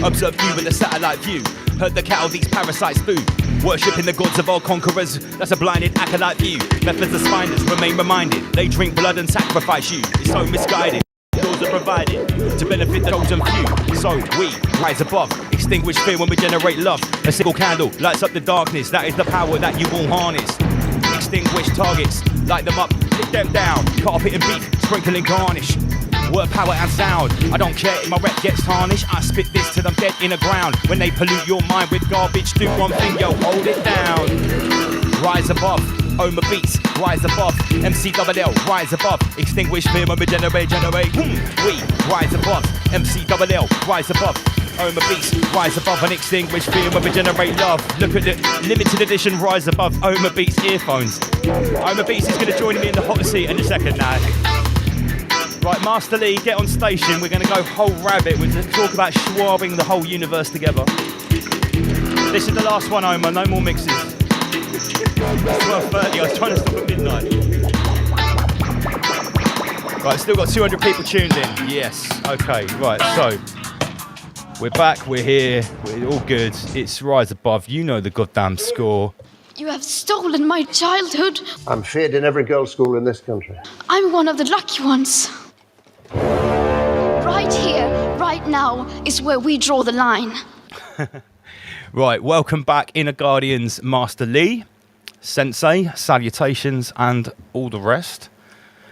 Observe you with a satellite view. Heard the cattle these parasites food. Worshipping the gods of all conquerors. That's a blinded acolyte view. Methods of spineless remain reminded. They drink blood and sacrifice you. It's so misguided. Laws are provided to benefit the chosen few. So we rise above. Extinguish fear when we generate love. A single candle lights up the darkness. That is the power that you will harness. Extinguish targets. Light them up. Kick them down. Cut off it in beef. Sprinkle and garnish. Word, power and sound. I don't care if my rep gets tarnished. I spit this till I'm dead in the ground. When they pollute your mind with garbage, do one thing, yo, hold it down. Rise above, Oma beats, rise above. MC double L, rise above. Extinguish fear when we generate. We rise above. MC double L, rise above. Oma beats, rise above and extinguish fear when we generate love. Look at the limited edition rise above Oma beats earphones. Oma beats is going to join me in the hot seat in a second now. Right, Master Lee, get on station. We're going to go whole rabbit. We're going to talk about schwabbing the whole universe together. This is the last one, Omar. No more mixes. It's 12:30. I was trying to stop at midnight. Right, still got 200 people tuned in. Yes. Okay. Right. So we're back. We're here. We're all good. It's Rise Above. You know the goddamn score. You have stolen my childhood. I'm feared in every girls' school in this country. I'm one of the lucky ones. Right here, right now, is where we draw the line. Right, welcome back, Inner Guardians, Master Lee, Sensei, salutations, and all the rest.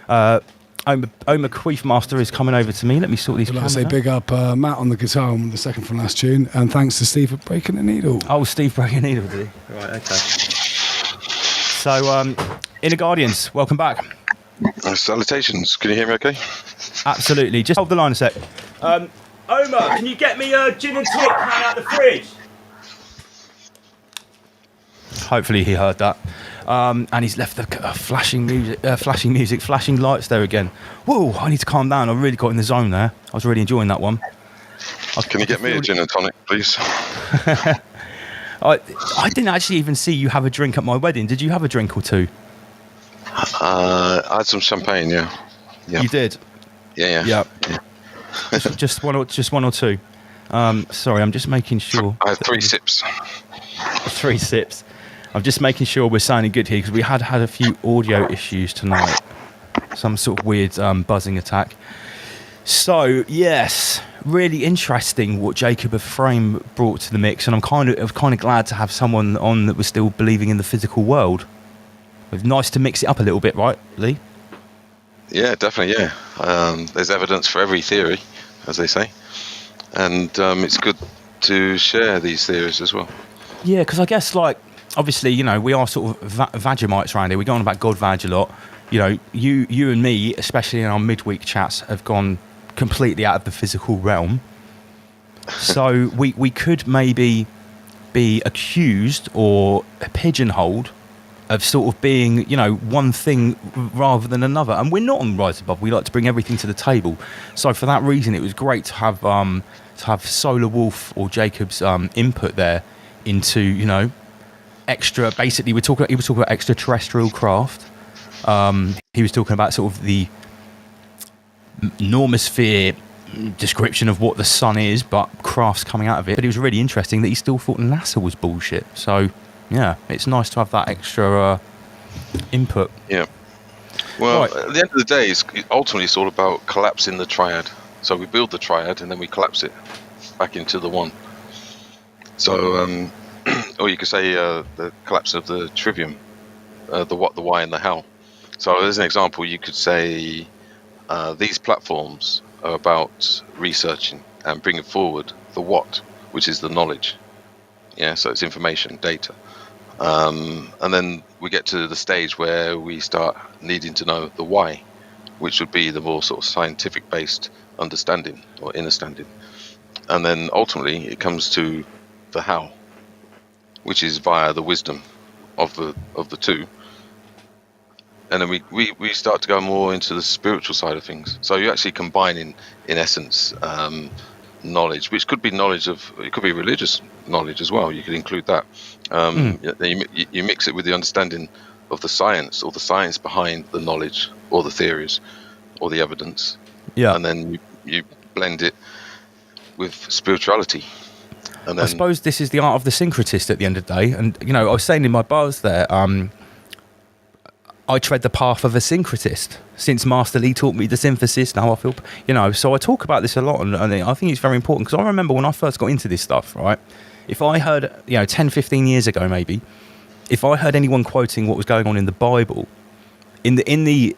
Oma Queef Master is coming over to me. Let me sort these cameras I'd like to say out. big up Matt on the guitar on the second from last tune, and thanks to Steve for breaking the needle. Oh, Steve breaking the needle, did he? Right, okay. So, Inner Guardians, welcome back. Salutations. Can you hear me okay? Absolutely. Just hold the line a sec. Oma, can you get me a gin and tonic can out the fridge? Hopefully he heard that. And he's left the flashing music, flashing lights there again. Whoa, I need to calm down. I really got in the zone there. I was really enjoying that one. Can you get me a gin and tonic, please? I didn't actually even see you have a drink at my wedding. Did you have a drink or two? I had some champagne, yeah. You did? Yeah. just one or two. Sorry, I'm just making sure. I had 3 sips. 3 sips. I'm just making sure we're sounding good here because we had a few audio issues tonight. Some sort of weird buzzing attack. So yes, really interesting what Jacob of Frame brought to the mix, and I'm kind of glad to have someone on that was still believing in the physical world. It's nice to mix it up a little bit, right, Lee? Yeah, definitely. Yeah, there's evidence for every theory, as they say, and it's good to share these theories as well. Yeah, because I guess obviously, we are sort of Vagimites around here. We go on about God Vag a lot. You and me, especially in our midweek chats, have gone completely out of the physical realm. So we could maybe be accused or pigeonholed of sort of being, one thing rather than another. And we're not on Rise Above. We like to bring everything to the table. So for that reason, it was great to have Solar Wolf or Jacob's input there into, extra. Basically, he was talking about extraterrestrial craft. He was talking about sort of the normosphere description of what the sun is, but crafts coming out of it. But it was really interesting that he still thought NASA was bullshit. So Yeah, it's nice to have that extra input. Yeah. Well, Right. at the end of the day, ultimately it's all about collapsing the triad. So we build the triad and then we collapse it back into the one. So, or you could say the collapse of the trivium, the what, the why, and the how. So as an example, you could say these platforms are about researching and bringing forward the what, which is the knowledge. Yeah, so it's information, data. And then we get to the stage where we start needing to know the why, which would be the more sort of scientific based understanding or understanding. And then ultimately it comes to the how, which is via the wisdom of the two. And then we start to go more into the spiritual side of things. So you're actually combining, in essence, knowledge, which could be knowledge of, it could be religious knowledge as well. You could include that. You mix it with the understanding of the science, or the science behind the knowledge, or the theories, or the evidence. Yeah. And then you blend it with spirituality. And then, I suppose this is the art of the syncretist at the end of the day. And, you know, I was saying in my bars there, I tread the path of a syncretist. Since Master Lee taught me the synthesis, now I feel, you know, so I talk about this a lot, and I think it's very important, because I remember when I first got into this stuff, right? If I heard, 10, 15 years ago maybe, if I heard anyone quoting what was going on in the Bible, in the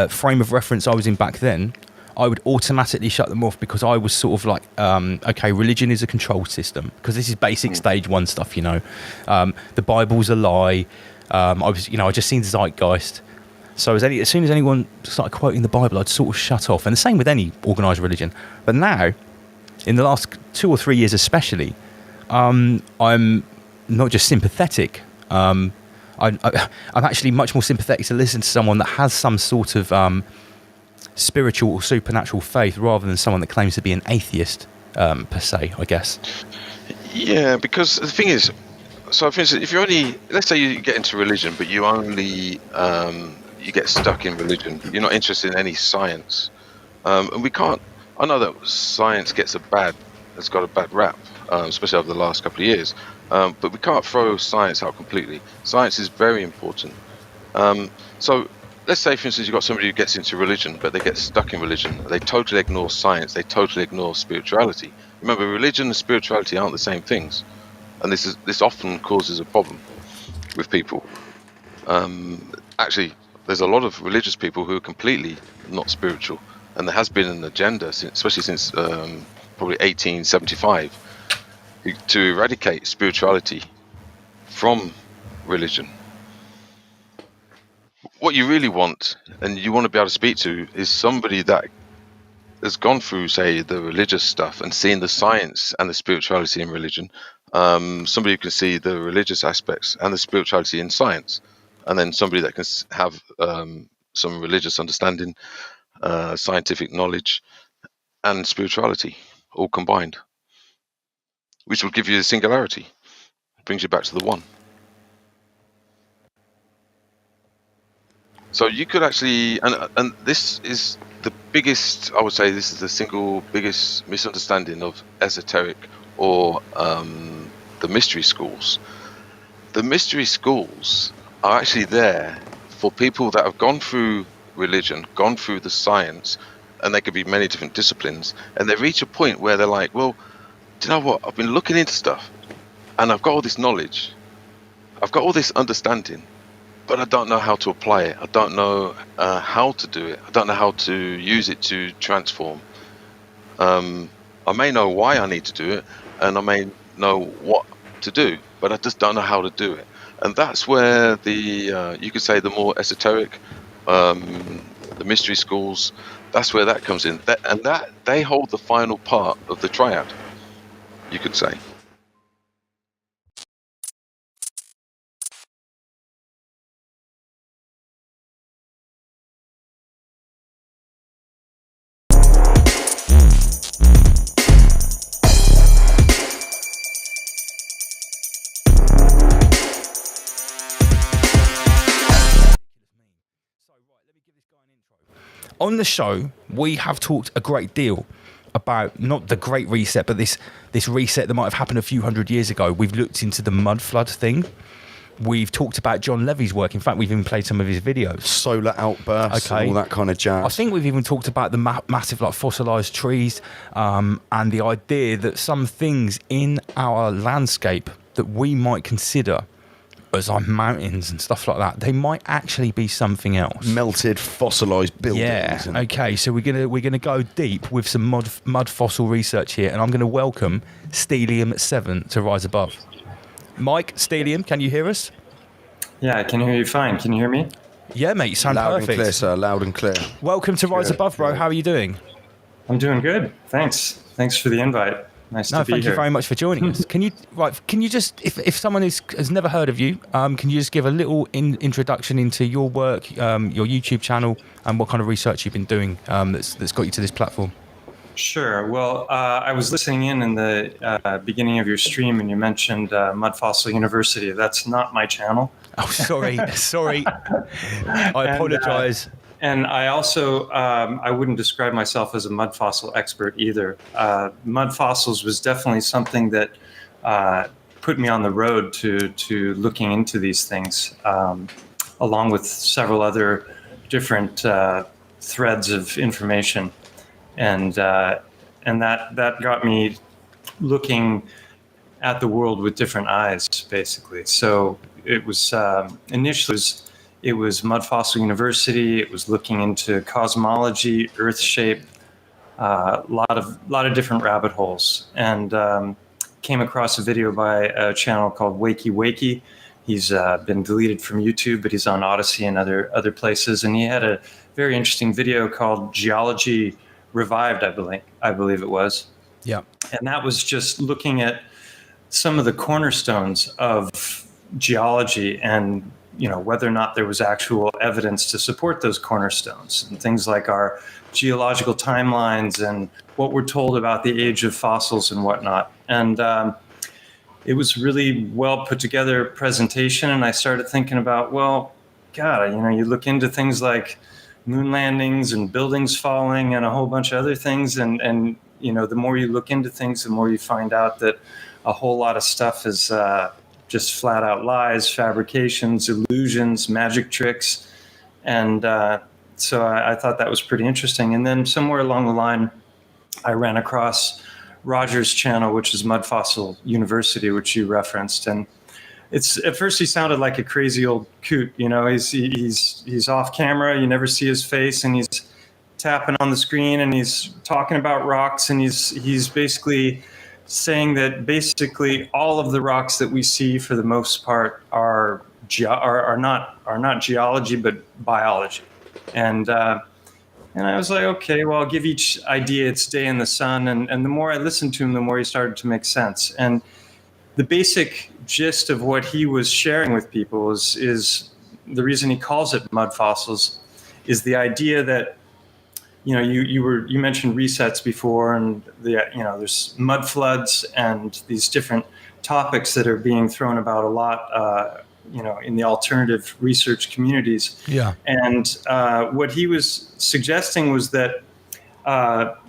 frame of reference I was in back then, I would automatically shut them off, because I was sort of like, okay, religion is a control system, because this is basic stage one stuff, the Bible's a lie. I just seen Zeitgeist. So as soon as anyone started quoting the Bible, I'd sort of shut off. And the same with any organised religion. But now, in the last 2 or 3 years especially, I'm not just sympathetic. I'm actually much more sympathetic to listen to someone that has some sort of spiritual or supernatural faith, rather than someone that claims to be an atheist, per se, I guess. yeah, because the thing is, so for instance, if you only, let's say you get into religion, but you only you get stuck in religion, you're not interested in any science, and we can't. I know that science has got a bad rap, especially over the last couple of years, but we can't throw science out completely. Science is very important. So let's say, for instance, you've got somebody who gets into religion, but they get stuck in religion. They totally ignore science. They totally ignore spirituality. Remember, religion and spirituality aren't the same things. And this often causes a problem with people. Actually, there's a lot of religious people who are completely not spiritual, and there has been an agenda, especially since probably 1875, to eradicate spirituality from religion. What you really want, and you want to be able to speak to, is somebody that has gone through, say, the religious stuff and seen the science and the spirituality in religion. Somebody who can see the religious aspects and the spirituality in science, and then somebody that can have some religious understanding, scientific knowledge, and spirituality all combined, which will give you the singularity. It brings you back to the one. So you could actually, and this is the biggest, I would say, this is the single biggest misunderstanding of esoteric or the mystery schools. The mystery schools are actually there for people that have gone through religion, gone through the science, and they could be many different disciplines, and they reach a point where they're like, well, do you know what? I've been looking into stuff, and I've got all this knowledge, I've got all this understanding, but I don't know how to apply it. I don't know how to do it. I don't know how to use it to transform. I may know why I need to do it, and I may know what to do, but I just don't know how to do it. And that's where the you could say the more esoteric, the mystery schools, that's where that comes in. That they hold the final part of the triad, you could say. On the show, we have talked a great deal about not the Great Reset, but this reset that might have happened a few hundred years ago. We've looked into the mud flood thing. We've talked about John Levy's work. In fact, we've even played some of his videos. Solar outbursts and all that kind of jazz. I think we've even talked about the massive like fossilised trees and the idea that some things in our landscape that we might consider as like mountains and stuff like that, they might actually be something else. Melted, fossilised buildings. Yeah. Okay. So we're gonna go deep with some mud fossil research here, and I'm going to welcome Stelium7 to Rise Above. Mike, Stelium, can you hear us? Yeah, I can hear you fine. Can you hear me? Yeah, mate, you sound loud perfect. And clear, sir. Loud and clear. Welcome to Rise Above, bro. How are you doing? I'm doing good. Thanks for the invite. Nice to be here. Thank you very much for joining us. Can you just, if someone has never heard of you, can you just give a little introduction into your work, your YouTube channel, and what kind of research you've been doing that's got you to this platform? Sure. Well, I was listening in the beginning of your stream, and you mentioned Mud Fossil University. That's not my channel. Oh, sorry. I apologize. And I also, I wouldn't describe myself as a mud fossil expert either. Mud fossils was definitely something that put me on the road to looking into these things, along with several other different threads of information. And that got me looking at the world with different eyes, basically. So it was initially it was Mud Fossil University. It was looking into cosmology, Earth shape, a lot of different rabbit holes, and came across a video by a channel called Wakey Wakey. He's been deleted from YouTube, but he's on ODYSEE and other places. And he had a very interesting video called Geology Revived, I believe it was. Yeah. And that was just looking at some of the cornerstones of geology and, whether or not there was actual evidence to support those cornerstones, and things like our geological timelines and what we're told about the age of fossils and whatnot. And it was really well put together presentation. And I started thinking about, well, God, you look into things like moon landings and buildings falling and a whole bunch of other things. And the more you look into things, the more you find out that a whole lot of stuff is just flat out lies, fabrications, illusions, magic tricks. And so I thought that was pretty interesting. And then somewhere along the line, I ran across Roger's channel, which is Mud Fossil University, which you referenced. And at first he sounded like a crazy old coot. He's off camera. You never see his face, and he's tapping on the screen, and he's talking about rocks, and he's basically saying that basically all of the rocks that we see, for the most part, are not geology but biology. And I was like, okay, well, I'll give each idea its day in the sun. And the more I listened to him, the more he started to make sense. And the basic gist of what he was sharing with people is the reason he calls it mud fossils is the idea that, you mentioned resets before, and there's mud floods and these different topics that are being thrown about a lot, in the alternative research communities. Yeah. And what he was suggesting was that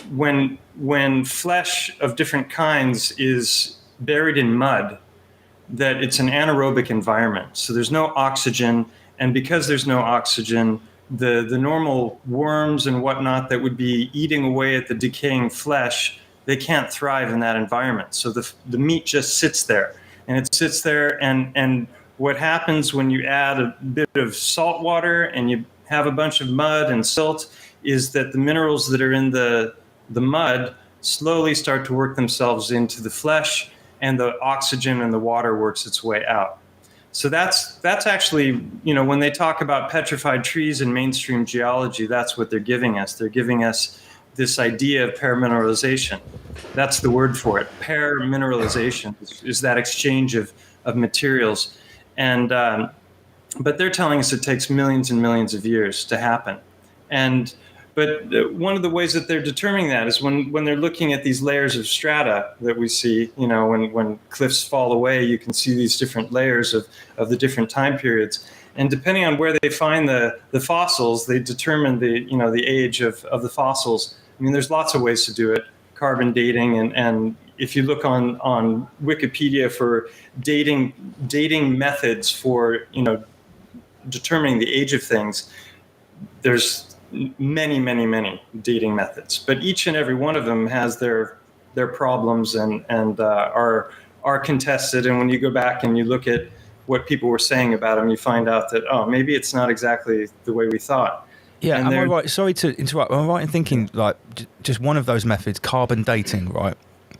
when flesh of different kinds is buried in mud, that it's an anaerobic environment. So there's no oxygen, and because there's no oxygen, the normal worms and whatnot that would be eating away at the decaying flesh, they can't thrive in that environment. So the meat just sits there, and it sits there, and what happens when you add a bit of salt water and you have a bunch of mud and silt is that the minerals that are in the mud slowly start to work themselves into the flesh, and the oxygen and the water works its way out. So that's actually, when they talk about petrified trees in mainstream geology, that's what they're giving us. They're giving us this idea of paramineralization. That's the word for it. Paramineralization is that exchange of materials. And but they're telling us it takes millions and millions of years to happen. But one of the ways that they're determining that is when they're looking at these layers of strata that we see, when cliffs fall away, you can see these different layers of the different time periods. And depending on where they find the fossils, they determine the age of the fossils. I mean, there's lots of ways to do it, carbon dating and if you look on Wikipedia for dating methods for determining the age of things, there's many dating methods, but each and every one of them has their problems and are contested. And when you go back and you look at what people were saying about them, you find out that maybe it's not exactly the way we thought. Yeah, and am I right? Sorry to interrupt. Am I right in thinking like just one of those methods, carbon dating, right?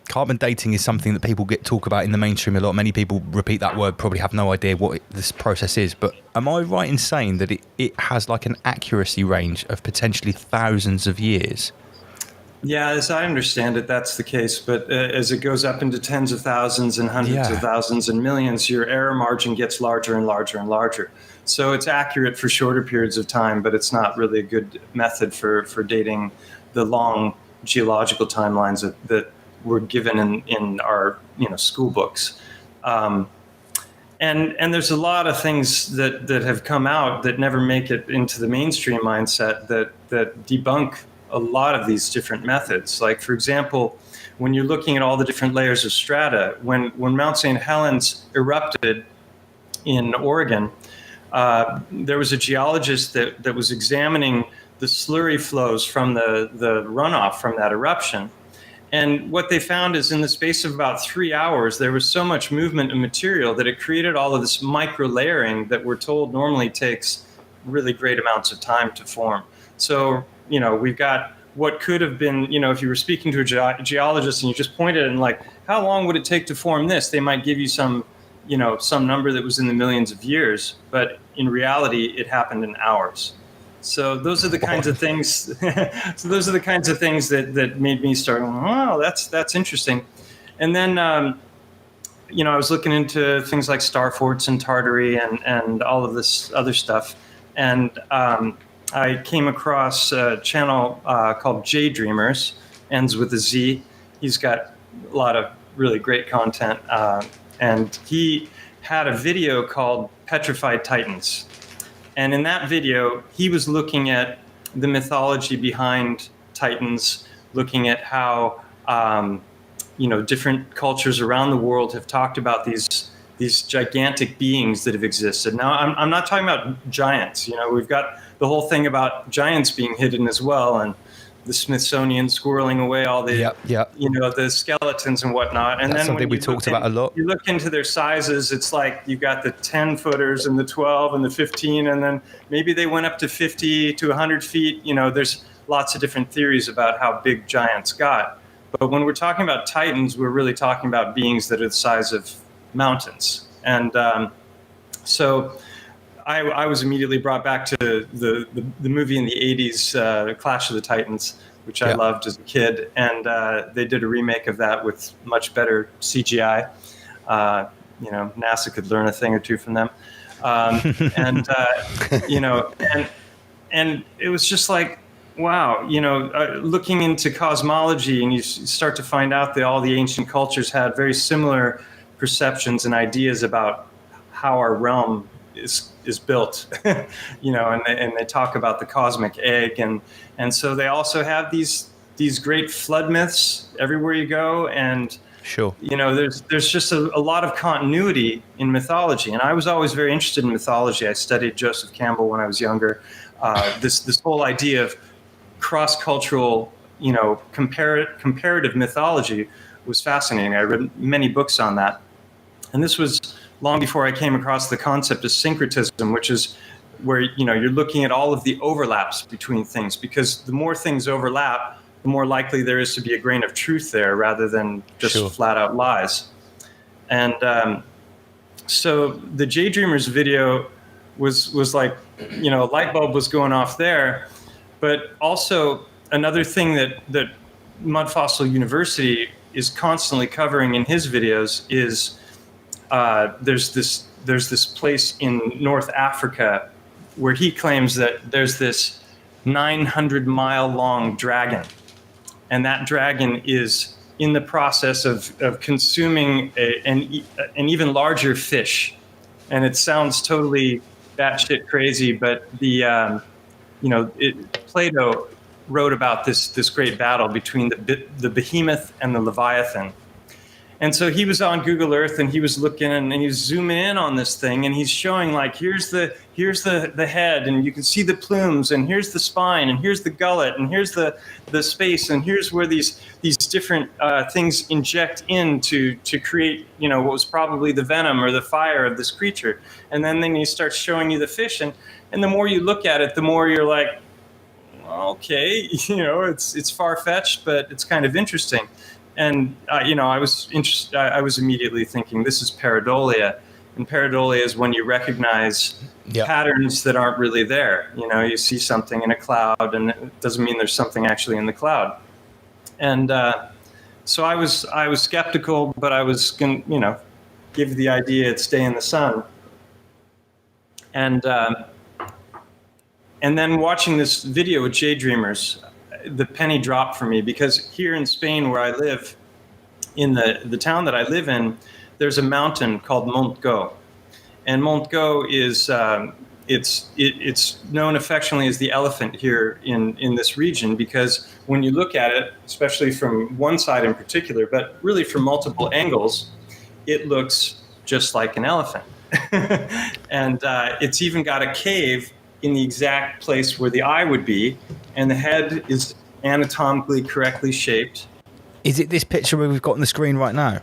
Carbon dating is something that people talk about in the mainstream a lot. Many people repeat that word, probably have no idea what this process is. But am I right in saying that it has like an accuracy range of potentially thousands of years? Yeah, as I understand it, that's the case. But as it goes up into tens of thousands and hundreds of thousands and millions, your error margin gets larger and larger and larger. So it's accurate for shorter periods of time, but it's not really a good method for dating the long geological timelines that were given in our school books. And there's a lot of things that have come out that never make it into the mainstream mindset that debunk a lot of these different methods. Like, for example, when you're looking at all the different layers of strata, when Mount St. Helens erupted in Oregon, there was a geologist that was examining the slurry flows from the runoff from that eruption. And what they found is in the space of about 3 hours, there was so much movement of material that it created all of this micro layering that we're told normally takes really great amounts of time to form. So, we've got what could have been, if you were speaking to a geologist and you just pointed and like, how long would it take to form this? They might give you some number that was in the millions of years, but in reality, it happened in hours. So those are the kinds of things. that made me start. Oh, that's interesting. And then I was looking into things like star forts and Tartary and all of this other stuff, and I came across a channel called J Dreamers, ends with a Z. He's got a lot of really great content, and he had a video called Petrified Titans. And in that video, he was looking at the mythology behind Titans, looking at how different cultures around the world have talked about these gigantic beings that have existed. Now, I'm not talking about giants. We've got the whole thing about giants being hidden as well, and the Smithsonian squirreling away all the the skeletons and whatnot. And that's then something we talked about a lot. You look into their sizes, it's like you've got the 10 footers and the 12 and the 15, and then maybe they went up to 50 to 100 feet. There's lots of different theories about how big giants got. But when we're talking about titans, we're really talking about beings that are the size of mountains. And so I was immediately brought back to the movie in the 80s, Clash of the Titans, which I loved as a kid. And they did a remake of that with much better CGI. NASA could learn a thing or two from them. And it was just like, wow, looking into cosmology, and you start to find out that all the ancient cultures had very similar perceptions and ideas about how our realm is built, and they talk about the cosmic egg, and so they also have these great flood myths everywhere you go, and sure, there's just a lot of continuity in mythology, and I was always very interested in mythology. I studied Joseph Campbell when I was younger. This whole idea of cross-cultural, comparative mythology was fascinating. I read many books on that, and this was long before I came across the concept of syncretism, which is where you're looking at all of the overlaps between things, because the more things overlap, the more likely there is to be a grain of truth there rather than just flat out lies. And so the J Dreamers video was like, a light bulb was going off there. But also another thing that Mud Fossil University is constantly covering in his videos is there's this place in North Africa where he claims that there's this 900-mile long dragon, and that dragon is in the process of consuming an even larger fish. And it sounds totally batshit crazy, but Plato wrote about this great battle between the behemoth and the Leviathan. And so he was on Google Earth, and he was looking, and he was zooming in on this thing, and he's showing, like, here's the head, and you can see the plumes, and here's the spine, and here's the gullet, and here's the space, and here's where these different things inject in to create, what was probably the venom or the fire of this creature. And then he starts showing you the fish, and the more you look at it, the more you're like, okay, it's far-fetched, but it's kind of interesting. And I was immediately thinking, this is pareidolia, and pareidolia is when you recognize patterns that aren't really there. You see something in a cloud, and it doesn't mean there's something actually in the cloud. And so I was skeptical, but I was going to, give the idea it'd stay in the sun. And then watching this video with Daydreamers, the penny dropped for me, because here in Spain, where I live, in the town that I live in, there's a mountain called Montgo, and Montgo is it's known affectionately as the elephant here in this region, because when you look at it, especially from one side in particular, but really from multiple angles, it looks just like an elephant. And it's even got a cave in the exact place where the eye would be, and the head is anatomically correctly shaped. Is it this picture we've got on the screen right now?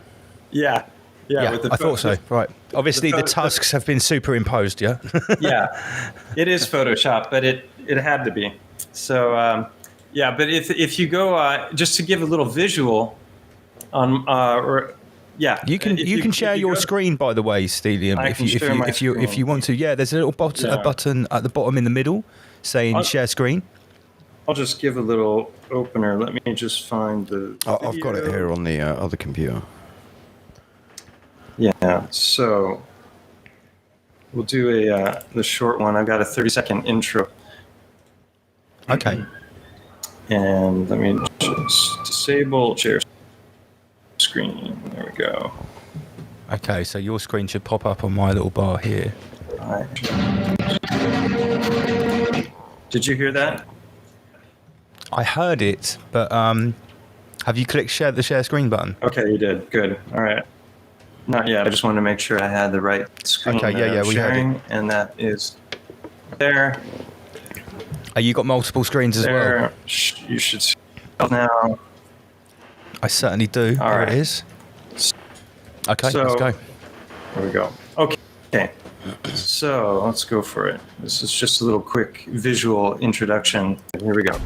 Yeah. I thought so. Right. Obviously, the tusks have been superimposed, yeah? Yeah. It is Photoshop, but it had to be. So, but if you go, just to give a little visual on, You can share your screen, by the way, Stelium, if you want to. Yeah, there's a little button at the bottom in the middle saying share screen. I'll just give a little opener. Let me just find the I've got it here on the other computer. Yeah, so we'll do the short one. I've got a 30-second intro. Okay. And let me just disable share screen. There we go. Okay, so your screen should pop up on my little bar here. All right. Did you hear that? I heard it, but have you clicked the share screen button? Okay, you did. Good. All right. Not yet. I just wanted to make sure I had the right screen. Okay, we sharing, heard it. and that is there. You got multiple screens as well? You should see it now. I certainly do. All right. There it is. Okay, so, let's go. There we go. Okay. So let's go for it. This is just a little quick visual introduction. Here we go.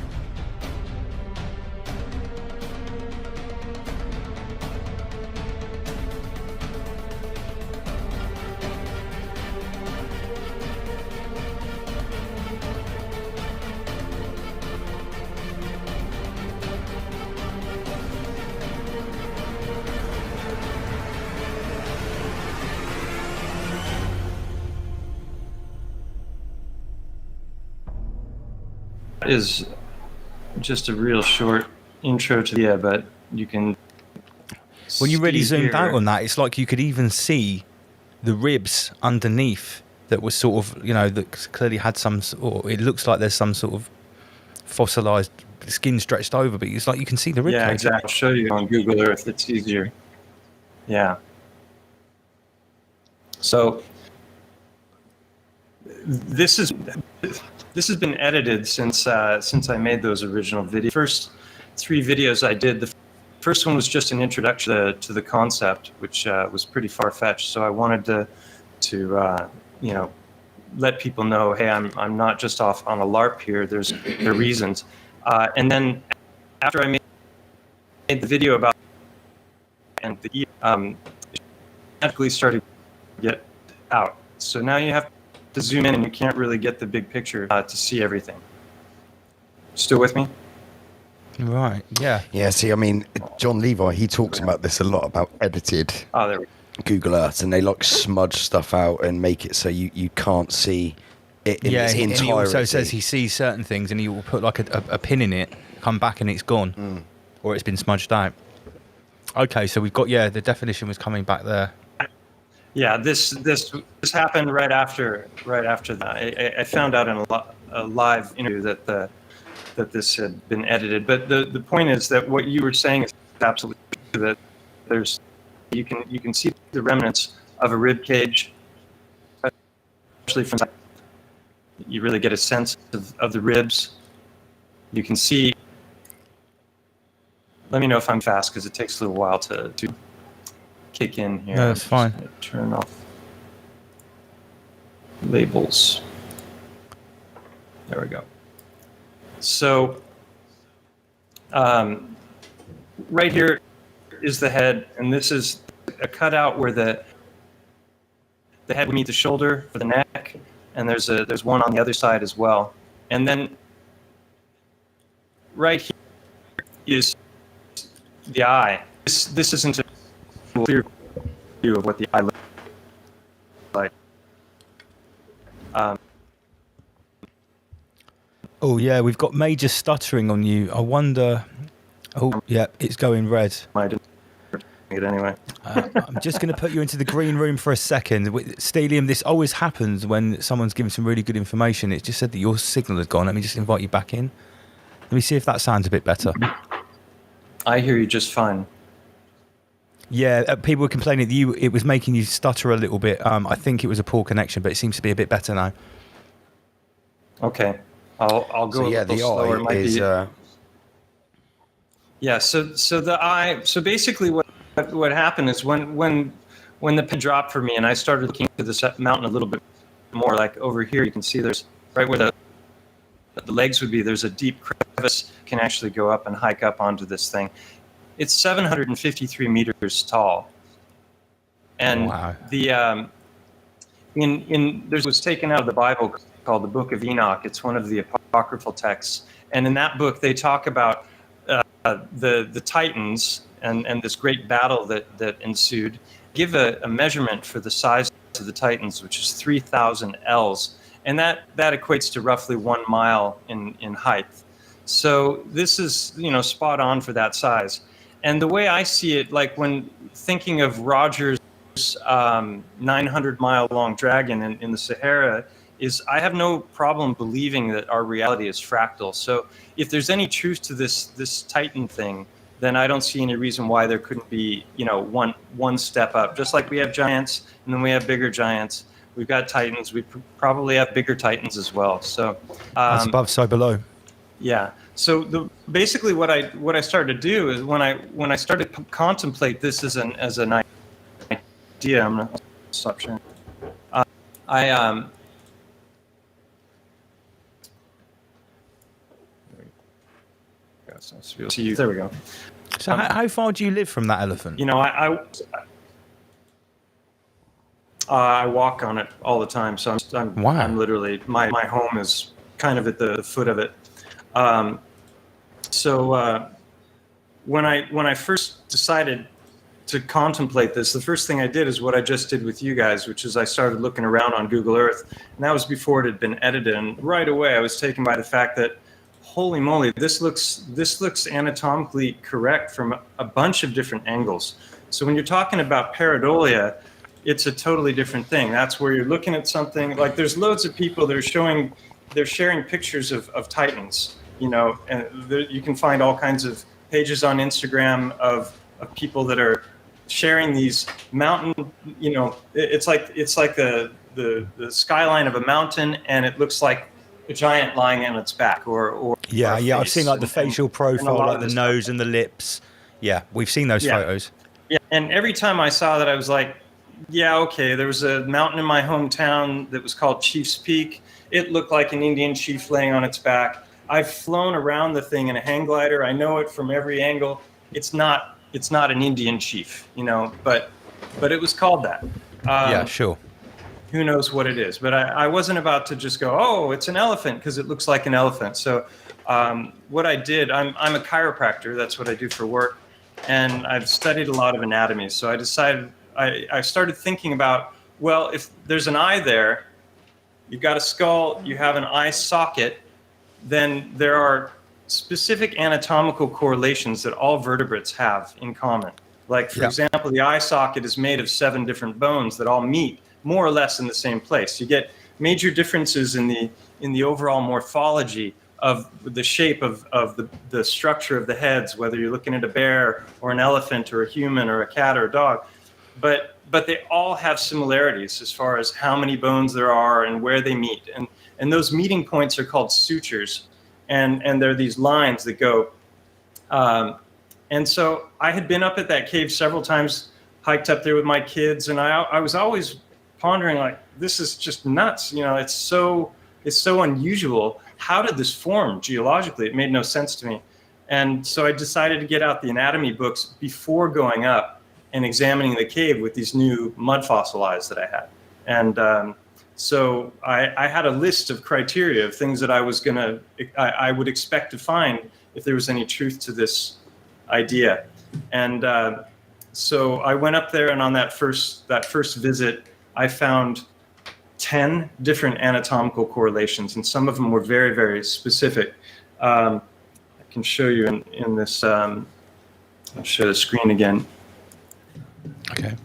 Is just a real short intro to the but you can when you really zoomed here. out on that, it's like you could even see the ribs underneath that was sort of, that clearly had it looks like there's some sort of fossilized skin stretched over, but it's like you can see the rib cage. Exactly. I'll show you on Google Earth. It's easier. Yeah. So this has been edited since I made those original videos. First 3 videos I did, the first one was just an introduction to the concept, which was pretty far-fetched. So I wanted to let people know, hey, I'm not just off on a LARP here. There are reasons. And then after I made the video about and the magically started to get out. So now you have to zoom in, and you can't really get the big picture to see everything. Still with me? Right, yeah. Yeah, see, I mean, John Levi, he talks about this a lot, about edited There we go. Google Earth, and they smudge stuff out and make it so you can't see it in its entirety. And he also says he sees certain things, and he will put a pin in it, come back, and it's gone, or it's been smudged out. Okay, so we've got the definition was coming back there. Yeah, this happened right after that. I found out in a live interview that this had been edited. But the point is that what you were saying is absolutely true, that there's you can see the remnants of a rib cage, especially from you really get a sense of the ribs. You can see. Let me know if I'm fast because it takes a little while to kick in here. No, that's fine. Turn off labels. There we go. So right here is the head, and this is a cutout where the head would meet the shoulder for the neck, and there's one on the other side as well. And then right here is the eye. This isn't a clear view of what the eye looks like. Oh yeah, we've got major stuttering on you. I wonder. Oh yeah, it's going red. I didn't it anyway. I'm just going to put you into the green room for a second. Stelium, this always happens when someone's giving some really good information. It just said that your signal had gone. Let me just invite you back in. Let me see if that sounds a bit better. I hear you just fine. Yeah, people were complaining that it was making you stutter a little bit. I think it was a poor connection, but it seems to be a bit better now. Okay, I'll go So yeah, a little the slower. It eye might is. be, yeah. So the eye. So basically, what happened is when the pen dropped for me, and I started looking at this mountain a little bit more, like over here, you can see there's right where the legs would be. There's a deep crevice. Can actually go up and hike up onto this thing. It's 753 meters tall, and wow. the was taken out of the Bible called the Book of Enoch. It's one of the apocryphal texts, and in that book they talk about the Titans and this great battle that ensued. Give a measurement for the size of the Titans, which is 3,000 ells, and that equates to roughly 1 mile in height. So this is spot on for that size. And the way I see it, like when thinking of Roger's 900-mile-long dragon in the Sahara, is I have no problem believing that our reality is fractal. So if there's any truth to this Titan thing, then I don't see any reason why there couldn't be one step up. Just like we have giants, and then we have bigger giants. We've got Titans. We probably have bigger Titans as well. So that's above, so below. Yeah. So basically, what I started to do is when I started to contemplate this as an idea. I'm gonna stop sharing. There we go. So how far do you live from that elephant? I walk on it all the time. So Wow. I'm literally my home is kind of at the foot of it. When I first decided to contemplate this, the first thing I did is what I just did with you guys, which is I started looking around on Google Earth, and that was before it had been edited. And right away, I was taken by the fact that, holy moly, this looks anatomically correct from a bunch of different angles. So when you're talking about pareidolia, it's a totally different thing. That's where you're looking at something like there's loads of people that they're sharing pictures of Titans, and you can find all kinds of pages on Instagram of people that are sharing these mountain, it's like the skyline of a mountain, and it looks like a giant lying on its back or yeah, I've seen like the facial profile, like the nose stuff. and the lips. Yeah, we've seen those photos. Yeah, and every time I saw that, I was like, yeah, okay, there was a mountain in my hometown that was called Chief's Peak. It looked like an Indian chief laying on its back. I've flown around the thing in a hang glider. I know it from every angle. It's not an Indian chief, but it was called that. Yeah, sure. Who knows what it is? But I wasn't about to just go, oh, it's an elephant because it looks like an elephant. So what I did, I'm a chiropractor. That's what I do for work. And I've studied a lot of anatomy. So I decided, I started thinking about, well, if there's an eye there, you've got a skull, you have an eye socket, then there are specific anatomical correlations that all vertebrates have in common. Like, for example, the eye socket is made of 7 different bones that all meet more or less in the same place. You get major differences in the overall morphology of the shape of the structure of the heads, whether you're looking at a bear or an elephant or a human or a cat or a dog. but they all have similarities as far as how many bones there are and where they meet. And those meeting points are called sutures. And there are these lines that go. And so I had been up at that cave several times, hiked up there with my kids, and I was always pondering, like, this is just nuts. You know, it's so unusual. How did this form geologically? It made no sense to me. And so I decided to get out the anatomy books before going up and examining the cave with these new mud fossil eyes that I had. And so I had a list of criteria of things that I would expect to find if there was any truth to this idea. And so I went up there, and on that first visit, I found 10 different anatomical correlations, and some of them were very, very specific. I can show you in this. I'll share the screen again. Okay.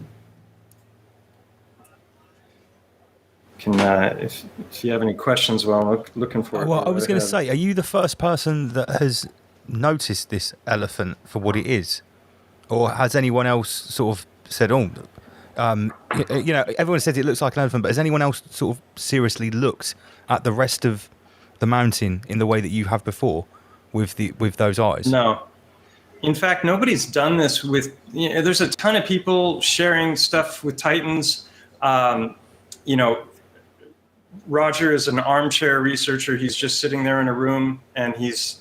If you have any questions while I'm looking for it. Well, I was going to say, are you the first person that has noticed this elephant for what it is? Or has anyone else sort of said, you know, everyone says it looks like an elephant, but has anyone else sort of seriously looked at the rest of the mountain in the way that you have before with those eyes? No. In fact, nobody's done this with, you know, there's a ton of people sharing stuff with Titans. You know, Roger is an armchair researcher. He's just sitting there in a room, and he's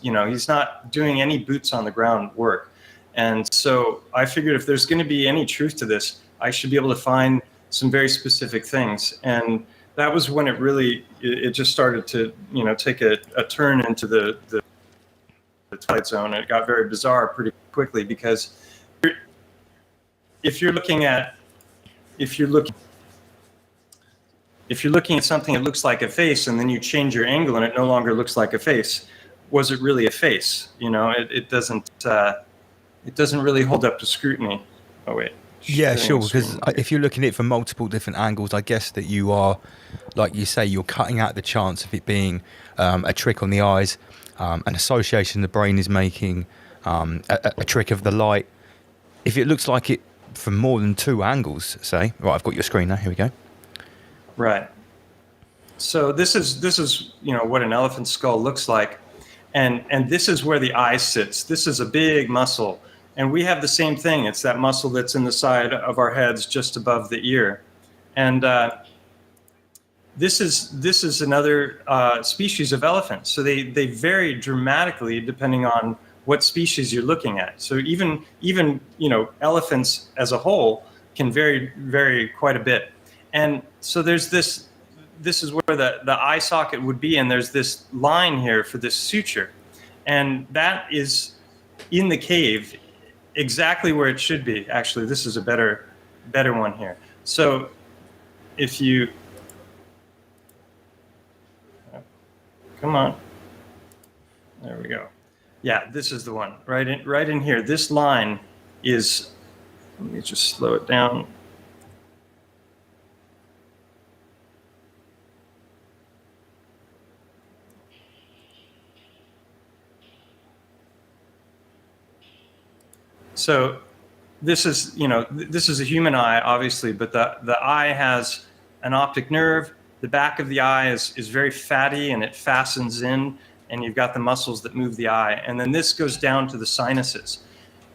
not doing any boots on the ground work. And so I figured if there's going to be any truth to this, I should be able to find some very specific things. And that was when it just started to, you know, take a turn into the Twilight Zone. And it got very bizarre pretty quickly, because if you're looking at something that looks like a face, and then you change your angle and it no longer looks like a face, was it really a face? You know, it doesn't really hold up to scrutiny. Oh wait. Yeah, sure. Because if you're looking at it from multiple different angles, I guess that you are, like you say, you're cutting out the chance of it being a trick on the eyes, an association the brain is making, a trick of the light. If it looks like it from more than two angles, say, right, I've got your screen now. Here we go. Right. So this is you know what an elephant skull looks like, and this is where the eye sits. This is a big muscle, and we have the same thing. It's that muscle that's in the side of our heads, just above the ear, and this is another species of elephant. So they vary dramatically depending on what species you're looking at. So even you know, elephants as a whole can vary quite a bit. And so there's this is where the eye socket would be, and there's this line here for this suture. And that is in the cave exactly where it should be. Actually, this is a better one here. So if you come on. There we go. Yeah, this is the one. Right in here. This line is, let me just slow it down. So this is, you know, this is a human eye, obviously, but the eye has an optic nerve. The back of the eye is very fatty, and it fastens in, and you've got the muscles that move the eye. And then this goes down to the sinuses.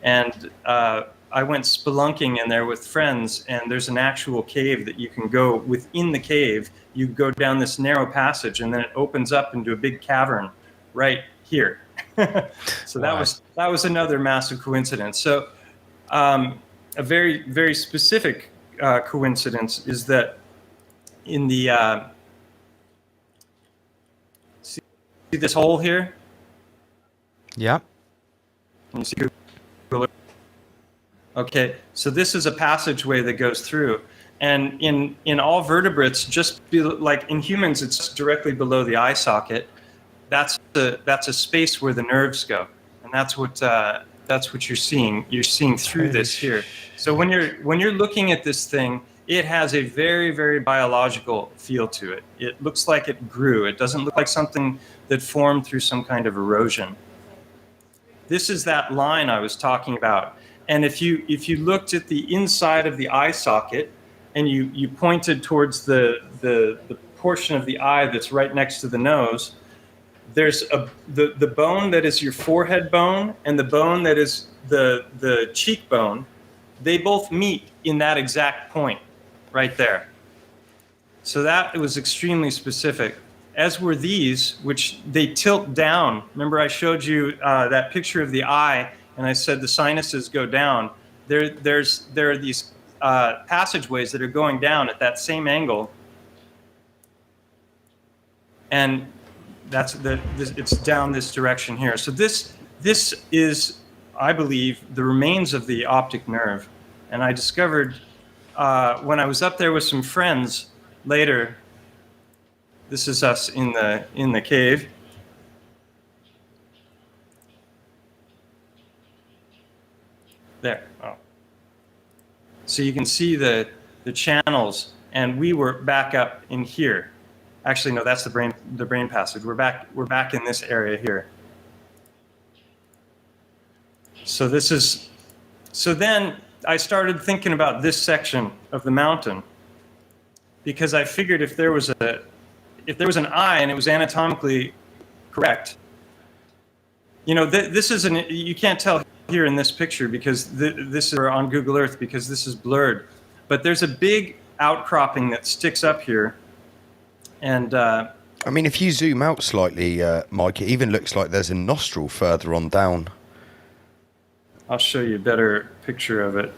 And I went spelunking in there with friends, and there's an actual cave that you can go within the cave. You go down this narrow passage, and then it opens up into a big cavern right here. So Wow. that was another massive coincidence. So a very, very specific coincidence is that in the see this hole here? Yeah. Can you see? Okay, so this is a passageway that goes through, and in all vertebrates, like in humans, it's directly below the eye socket. That's a space where the nerves go, and that's what you're seeing. You're seeing through this here. So when you're looking at this thing, it has a very, very biological feel to it. It looks like it grew. It doesn't look like something that formed through some kind of erosion. This is that line I was talking about. And if you looked at the inside of the eye socket and you pointed towards the portion of the eye that's right next to the nose, there's the bone that is your forehead bone and the bone that is the cheekbone. They both meet in that exact point right there. So that was extremely specific, as were these, which they tilt down. Remember I showed you that picture of the eye, and I said the sinuses go down. There are these passageways that are going down at that same angle, and it's down this direction here. So this is, I believe, the remains of the optic nerve. And I discovered when I was up there with some friends later, this is us in the cave. There. Oh. So you can see the channels, and we were back up in here. Actually, no, that's the brain passage. We're back in this area here. So then I started thinking about this section of the mountain, because I figured if there was an eye and it was anatomically correct, this is you can't tell here in this picture because this is on Google Earth because this is blurred, but there's a big outcropping that sticks up here, and I mean, if you zoom out slightly, Mike, it even looks like there's a nostril further on down. I'll show you a better picture of it.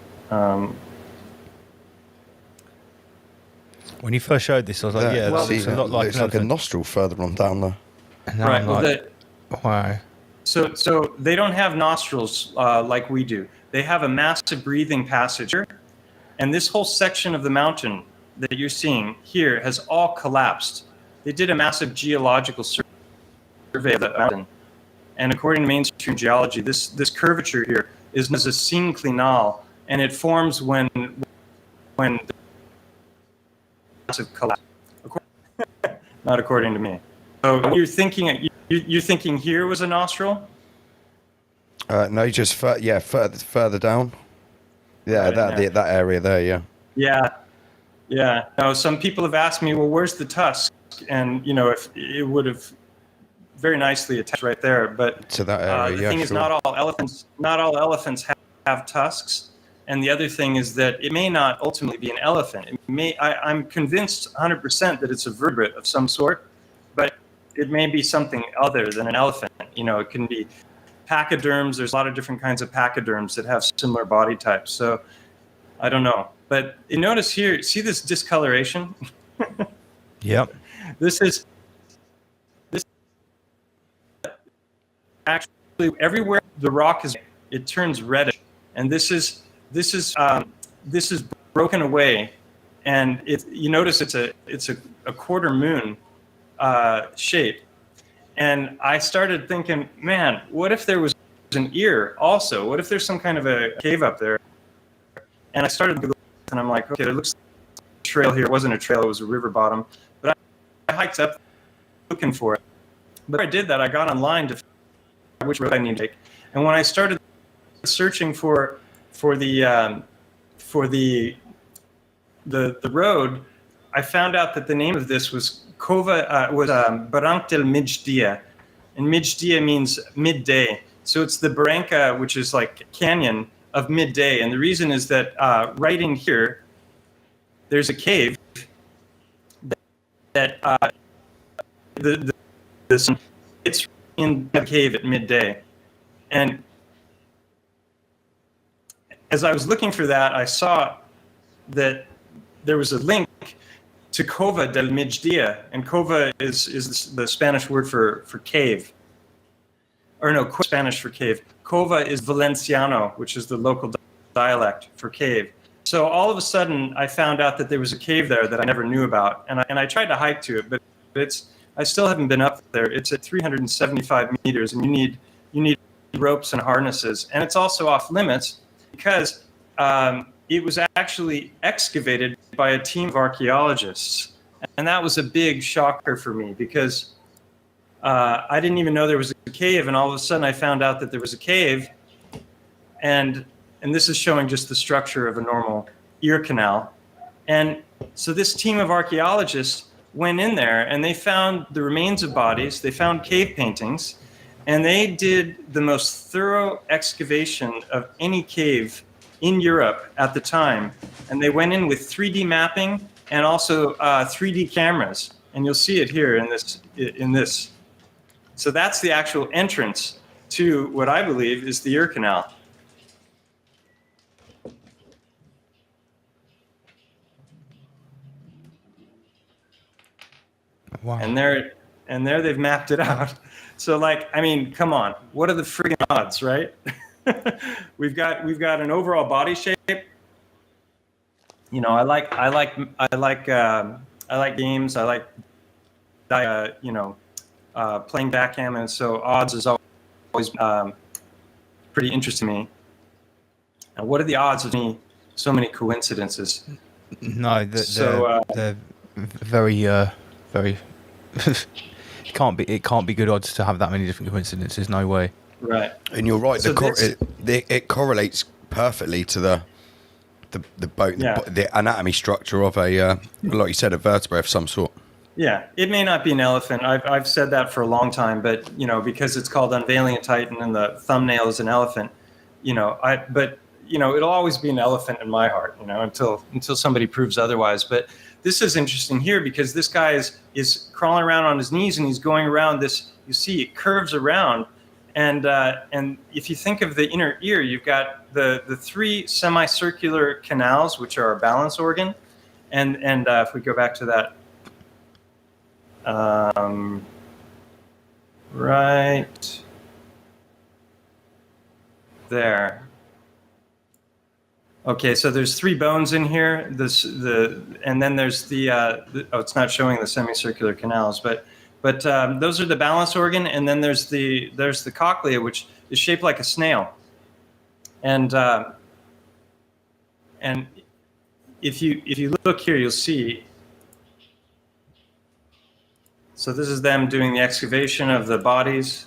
When you first showed this, I was like, Well, that looks a lot like looks like a nostril further on down there. And now Right. I'm Well, like, wow. So they don't have nostrils like we do. They have a massive breathing passage here, and this whole section of the mountain that you're seeing here has all collapsed. They did a massive geological survey of that mountain, and according to mainstream geology, this curvature here is known as a synclinal, and it forms when the massive collapse. Not according to me. So you're thinking here was a nostril? No, just further down. Yeah, Right that area there. Yeah. Yeah. Now, some people have asked me, well, where's the tusk? And if it would have very nicely attached right there. But To that area, the thing is, not all elephants have tusks. And the other thing is that it may not ultimately be an elephant. I'm convinced 100% that it's a vertebrate of some sort, but it may be something other than an elephant. It can be pachyderms. There's a lot of different kinds of pachyderms that have similar body types. So I don't know. But you notice here, see this discoloration? Yep. This actually everywhere the rock is, it turns reddish, and this is broken away, and you notice it's a quarter moon shape, and I started thinking, man, what if there was an ear also? What if there's some kind of a cave up there? And I started to go, and I'm like, okay, there looks like a trail here. It wasn't a trail; it was a river bottom. But I hiked up looking for it. But I did that. I got online to figure out which road I need to take, and when I started searching for the road, I found out that the name of this was Barranc del Migdia, and Migdia means midday. So it's the Barranca, which is like a canyon of midday, and the reason is that right in here, there's a cave that it's in the cave at midday, and as I was looking for that, I saw that there was a link to Cova del Migdia, and Cova is the Spanish word for cave. Or no, Spanish for cave. Cova is Valenciano, which is the local dialect for cave. So all of a sudden, I found out that there was a cave there that I never knew about, and I tried to hike to it, but I still haven't been up there. It's at 375 meters, and you need ropes and harnesses, and it's also off limits because it was actually excavated by a team of archaeologists, and that was a big shocker for me because I didn't even know there was a cave, and all of a sudden I found out that there was a cave, and And this is showing just the structure of a normal ear canal. And so this team of archaeologists went in there and they found the remains of bodies, they found cave paintings, and they did the most thorough excavation of any cave in Europe at the time. And they went in with 3D mapping and also 3D cameras. And you'll see it here in this. So that's the actual entrance to what I believe is the ear canal. Wow. And there they've mapped it out. So like, I mean, come on, what are the friggin' odds, right? we've got an overall body shape. You know, I like games. I like playing backgammon. So odds is always pretty interesting to me. And what are the odds of so many coincidences? No, they're very very. It can't be good odds to have that many different coincidences. No way. Right. And you're right. So It correlates perfectly to the bone, Yeah. the anatomy structure of a, like you said, a vertebrae of some sort. Yeah, it may not be an elephant. I've said that for a long time, but because it's called Unveiling a Titan and the thumbnail is an elephant, it'll always be an elephant in my heart, until somebody proves otherwise. But this is interesting here because this guy is crawling around on his knees and he's going around this. You see, it curves around, and if you think of the inner ear, you've got the three semicircular canals, which are a balance organ, and if we go back to that. Right there. Okay, so there's three bones in here. And then there's it's not showing the semicircular canals, but those are the balance organ, and then there's the cochlea, which is shaped like a snail. And if you look here, you'll see. So this is them doing the excavation of the bodies.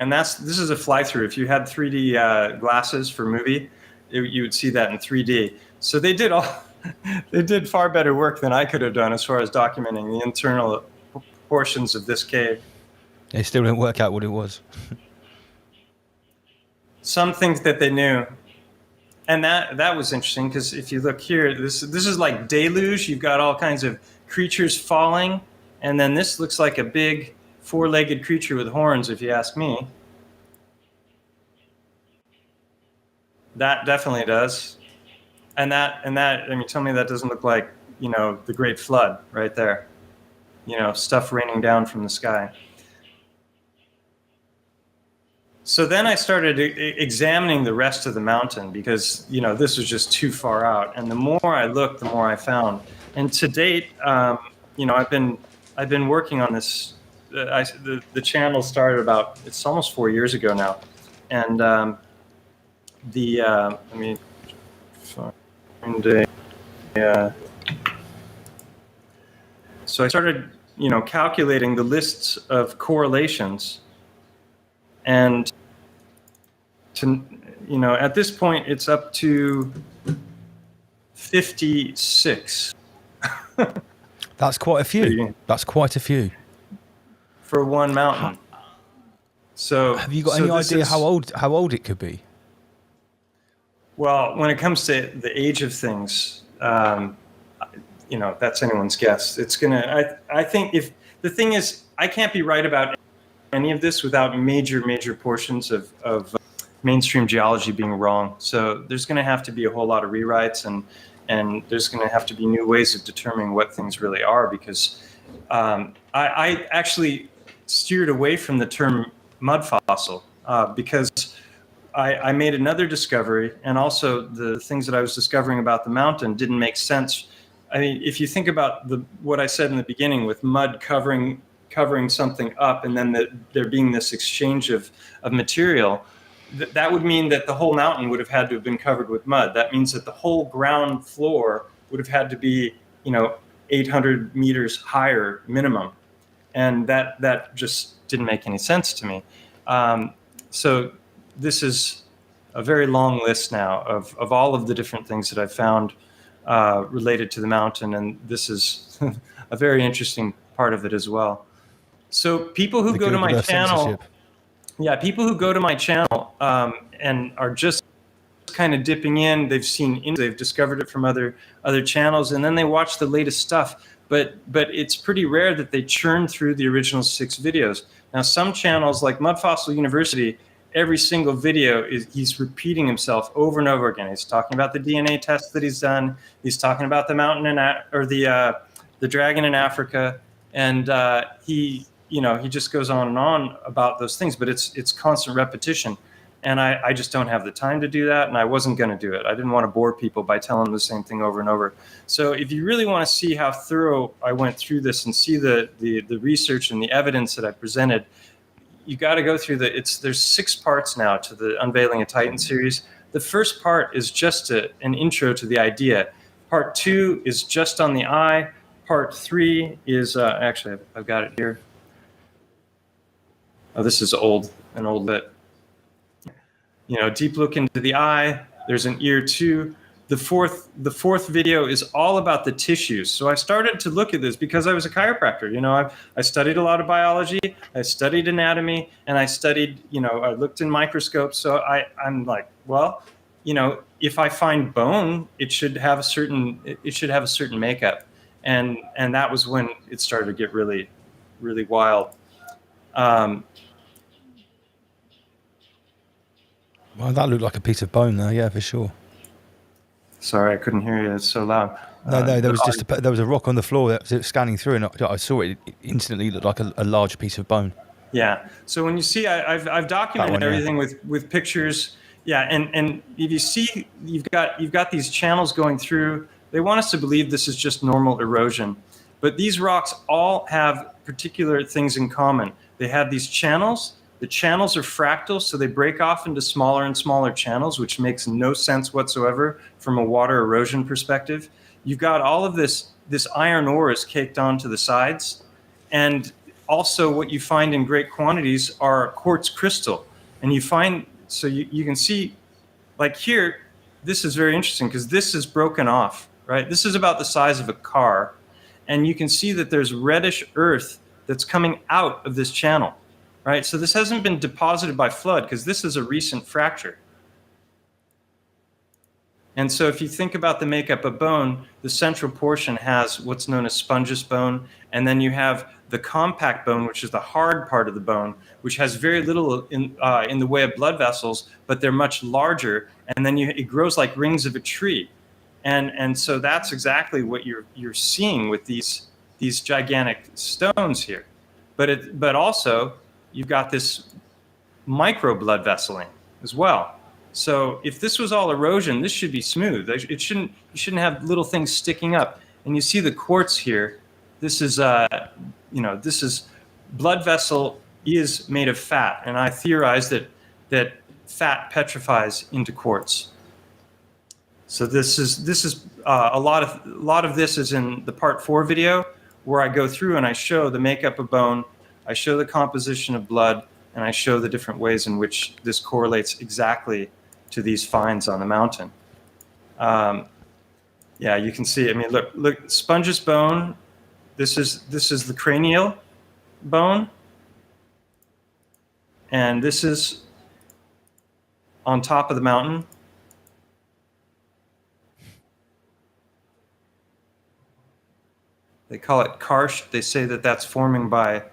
And this is a fly-through. If you had 3D glasses for movie, you would see that in 3D. So they did far better work than I could have done as far as documenting the internal portions of this cave. They still didn't work out what it was. Some things that they knew. And that was interesting because if you look here, this is like deluge. You've got all kinds of creatures falling, and then this looks like a big four-legged creature with horns, if you ask me. That definitely does. And that, I mean, tell me that doesn't look like, the Great Flood right there. Stuff raining down from the sky. So then I started examining the rest of the mountain because, this was just too far out. And the more I looked, the more I found. And to date, I've been working on this. The channel started it's almost 4 years ago now. And let me find so I started, calculating the lists of correlations. And at this point, it's up to 56. That's quite a few. That's quite a few. For one mountain. So have you got any idea how old it could be? Well, when it comes to the age of things, that's anyone's guess. It's I think the thing is, I can't be right about any of this without major portions of mainstream geology being wrong. So there's going to have to be a whole lot of rewrites, and there's going to have to be new ways of determining what things really are, because I actually steered away from the term mud fossil because I made another discovery, and also the things that I was discovering about the mountain didn't make sense. I mean, if you think about what I said in the beginning with mud covering something up, and then there being this exchange of material, that would mean that the whole mountain would have had to have been covered with mud. That means that the whole ground floor would have had to be, 800 meters higher minimum. and that just didn't make any sense to me. So this is a very long list now of all of the different things that I've found related to the mountain, and this is a very interesting part of it as well. So people who go to my channel, people who go to my channel and are just kind of dipping in, they've discovered it from other channels, and then they watch the latest stuff. But it's pretty rare that they churn through the original 6 videos. Now, some channels like Mud Fossil University, every single video he's repeating himself over and over again. He's talking about the DNA test that he's done. He's talking about the mountain or the dragon in Africa, and he just goes on and on about those things. But it's constant repetition. And I just don't have the time to do that, and I wasn't going to do it. I didn't want to bore people by telling them the same thing over and over. So if you really want to see how thorough I went through this and see the research and the evidence that I presented, you got to go through there's 6 parts now to the Unveiling a Titan series. The first part is just an intro to the idea. Part 2 is just on the eye. Part 3 is, actually, I've got it here. Oh, this is an old bit. Deep look into the eye. There's an ear too. The fourth video is all about the tissues. So I started to look at this because I was a chiropractor. I studied a lot of biology, I studied anatomy, and I studied, I looked in microscopes. So I'm like, well, if I find bone, it should have a certain makeup. And that was when it started to get really, really wild. Well, that looked like a piece of bone there, yeah, for sure. Sorry, I couldn't hear you. It's so loud. No, there was a rock on the floor that was scanning through, and I saw it. It instantly looked like a large piece of bone. Yeah. So when you see, I've documented everything with pictures. Yeah, and if you see, you've got these channels going through. They want us to believe this is just normal erosion, but these rocks all have particular things in common. They have these channels. The channels are fractal, so they break off into smaller and smaller channels, which makes no sense whatsoever from a water erosion perspective. You've got all of this iron ore is caked onto the sides, and also what you find in great quantities are quartz crystal. And you can see, like here, this is very interesting because this is broken off, right? This is about the size of a car, and you can see that there's reddish earth that's coming out of this channel. Right, so this hasn't been deposited by flood because this is a recent fracture. And so if you think about the makeup of bone, the central portion has what's known as spongeous bone, and then you have the compact bone, which is the hard part of the bone, which has very little in the way of blood vessels, but they're much larger, and then it grows like rings of a tree. And so that's exactly what you're seeing with these gigantic stones here. But also you've got this micro blood vesseling as well. So if this was all erosion, this should be smooth. You shouldn't have little things sticking up. And you see the quartz here. This is blood vessel is made of fat, and I theorize that fat petrifies into quartz. So this is a lot of this is in the part 4 video where I go through and I show the makeup of bone. I show the composition of blood, and I show the different ways in which this correlates exactly to these finds on the mountain. Yeah, you can see. I mean, look, spongeous bone. This is the cranial bone, and this is on top of the mountain. They call it karst. They say that that's forming by.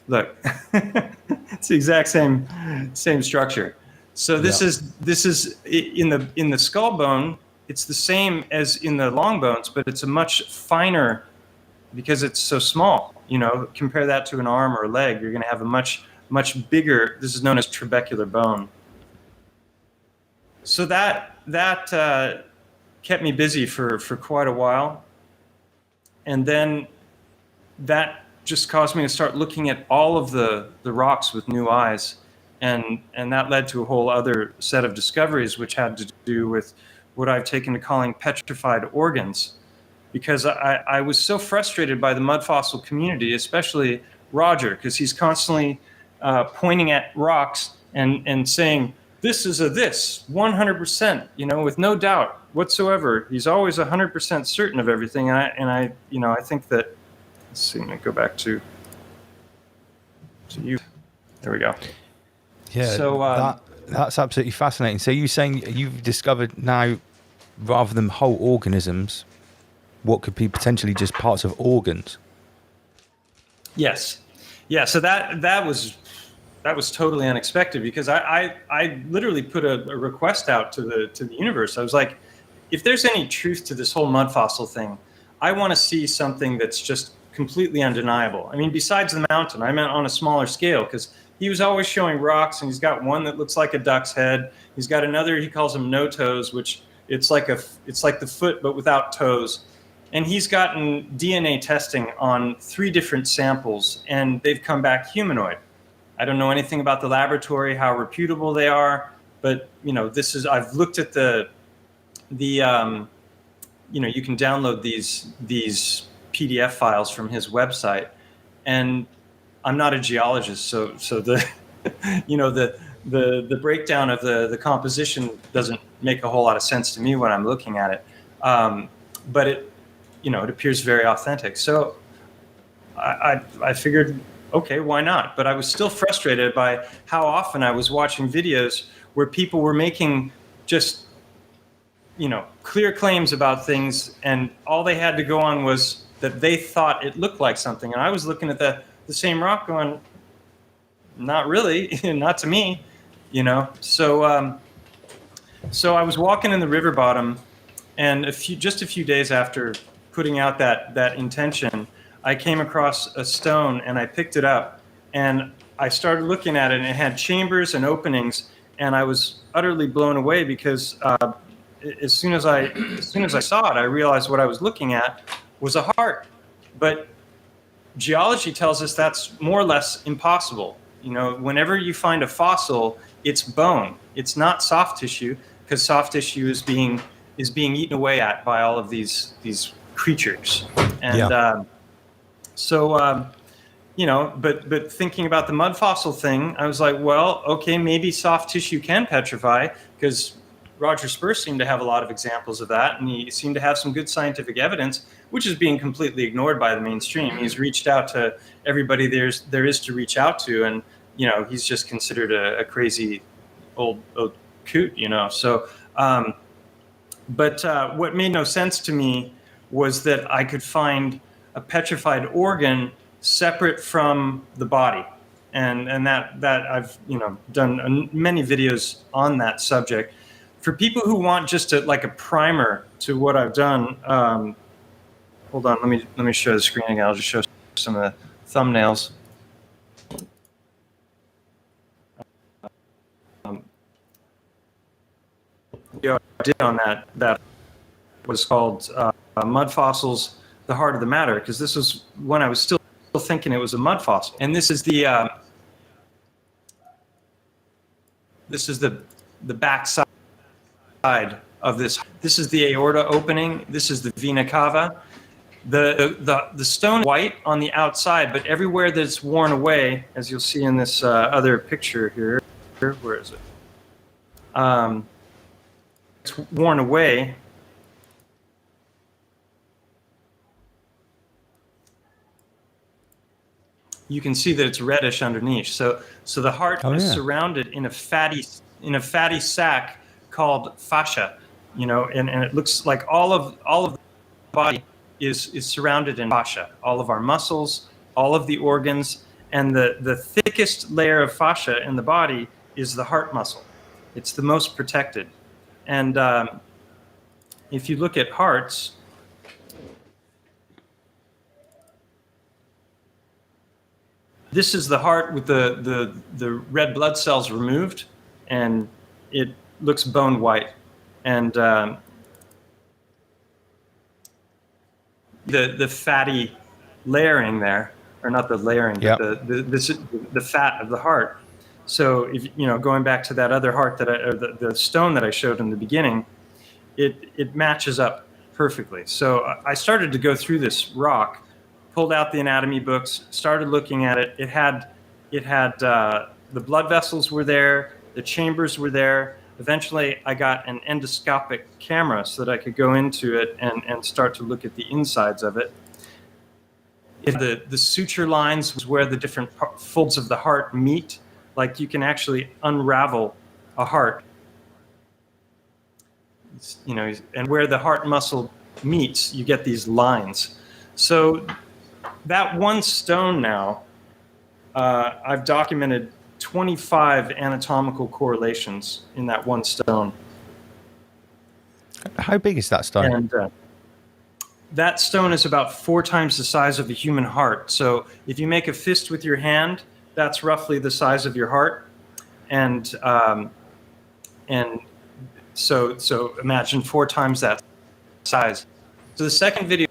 Look, it's the exact same structure. So this is in the skull bone. It's the same as in the long bones, but it's a much finer because it's so small. Compare that to an arm or a leg, you're going to have a much bigger. This is known as trabecular bone. So that kept me busy for quite a while, and then that just caused me to start looking at all of the rocks with new eyes. And that led to a whole other set of discoveries, which had to do with what I've taken to calling petrified organs. Because I was so frustrated by the mud fossil community, especially Roger, because he's constantly pointing at rocks and saying, this is a this, 100%, with no doubt whatsoever. He's always 100% certain of everything. And I think that, let's see, let me go back to you. There we go. Yeah, So that's absolutely fascinating. So you're saying you've discovered now, rather than whole organisms, what could be potentially just parts of organs? Yes. Yeah, so that was totally unexpected, because I literally put a request out to the universe. I was like, if there's any truth to this whole mud fossil thing, I want to see something that's just completely undeniable. I mean, besides the mountain, I meant on a smaller scale, because he was always showing rocks, and he's got one that looks like a duck's head. He's got another, he calls them no toes, which it's like the foot but without toes. And he's gotten DNA testing on 3 different samples, and they've come back humanoid. I don't know anything about the laboratory, how reputable they are, but I've looked at the you can download these PDF files from his website, and I'm not a geologist, so the the breakdown of the composition doesn't make a whole lot of sense to me when I'm looking at it, but it appears very authentic. So I figured, okay, why not? But I was still frustrated by how often I was watching videos where people were making just clear claims about things, and all they had to go on was that they thought it looked like something. And I was looking at the same rock going, not really, not to me, So I was walking in the river bottom, and just a few days after putting out that intention, I came across a stone, and I picked it up, and I started looking at it, and it had chambers and openings, and I was utterly blown away, because as soon as I saw it, I realized what I was looking at was a heart. But geology tells us that's more or less impossible. Whenever you find a fossil, it's bone. It's not soft tissue, because soft tissue is being eaten away at by all of these creatures. And but thinking about the mud fossil thing, I was like, well, okay, maybe soft tissue can petrify, because Roger Spurr seemed to have a lot of examples of that, and he seemed to have some good scientific evidence, which is being completely ignored by the mainstream. He's reached out to everybody there is to reach out to, and he's just considered a crazy old coot, So, but what made no sense to me was that I could find a petrified organ separate from the body, and that I've done many videos on that subject. For people who want just like a primer to what I've done, hold on, let me show the screen again. I'll just show some of the thumbnails. I did on that was called Mud Fossils, the Heart of the Matter, because this was when I was still thinking it was a mud fossil. And this is the back side of this. This is the aorta opening. This is the vena cava. The stone is white on the outside, but everywhere that it's worn away, as you'll see in this other picture here, where is it? It's worn away. You can see that it's reddish underneath. So the heart is surrounded in a fatty sac called fascia, and it looks like all of the body is surrounded in fascia. All of our muscles, all of the organs, and the thickest layer of fascia in the body is the heart muscle. It's the most protected. And if you look at hearts, this is the heart with the red blood cells removed, and it looks bone white. And the fatty layering there, or not the layering, but the fat of the heart. So if going back to that other heart the stone that I showed in the beginning, it matches up perfectly. So I started to go through this rock, pulled out the anatomy books, started looking at it. It had the blood vessels were there, the chambers were there. Eventually, I got an endoscopic camera so that I could go into it and start to look at the insides of it. The suture lines was where the different folds of the heart meet. Like you can actually unravel a heart, and where the heart muscle meets, you get these lines. So that one stone now, I've documented 25 anatomical correlations in that one stone. How big is that stone? And that stone is about 4 times the size of a human heart. So if you make a fist with your hand, that's roughly the size of your heart. And so imagine 4 times that size. So the second video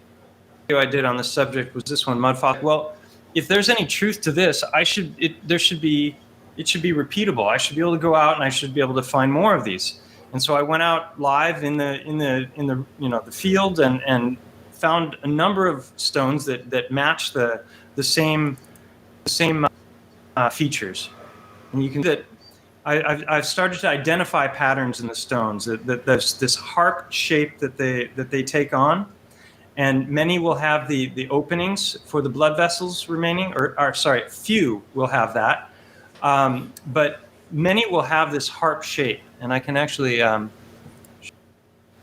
I did on this subject was this one, mud fossil. Well, if there's any truth to this, it should be repeatable. I should be able to go out and I should be able to find more of these. And so I went out live in the field and found a number of stones that match the same features. And you can that I've started to identify patterns in the stones that there's this harp shape that they take on. And many will have the openings for the blood vessels remaining, or sorry, few will have that. But many will have this harp shape. And I can actually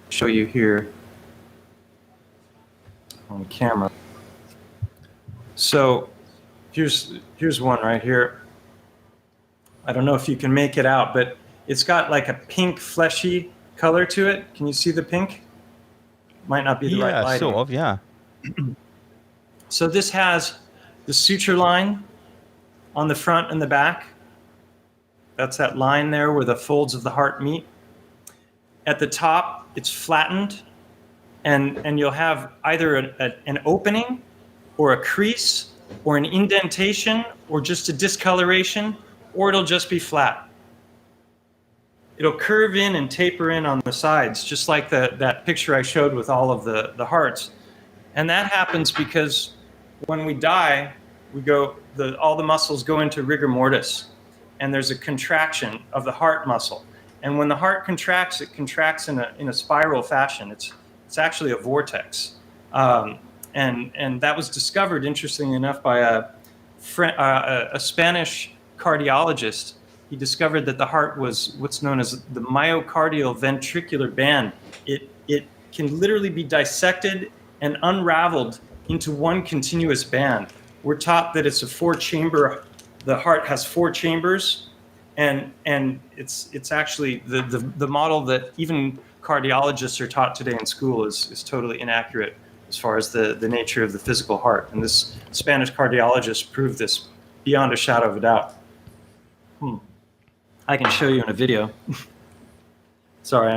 show you here on camera. So here's one right here. I don't know if you can make it out, but it's got like a pink fleshy color to it. Can you see the pink? Might not be the right lighting. Sort of, yeah. So this has the suture line on the front and the back. That's that line there where the folds of the heart meet. At the top, it's flattened, and you'll have either an opening or a crease or an indentation or just a discoloration, or it'll just be flat. It'll curve in and taper in on the sides, just like that picture I showed with all of the hearts. And that happens because when we die, all the muscles go into rigor mortis, and there's a contraction of the heart muscle. And when the heart contracts, it contracts in a spiral fashion. It's actually a vortex. And that was discovered, interestingly enough, by a Spanish cardiologist. He discovered that the heart was what's known as the myocardial ventricular band. It can literally be dissected and unraveled into one continuous band. We're taught that it's a 4-chamber. The heart has 4 chambers, and it's actually the model that even cardiologists are taught today in school is totally inaccurate as far as the nature of the physical heart. And this Spanish cardiologist proved this beyond a shadow of a doubt. I can show you in a video. Sorry,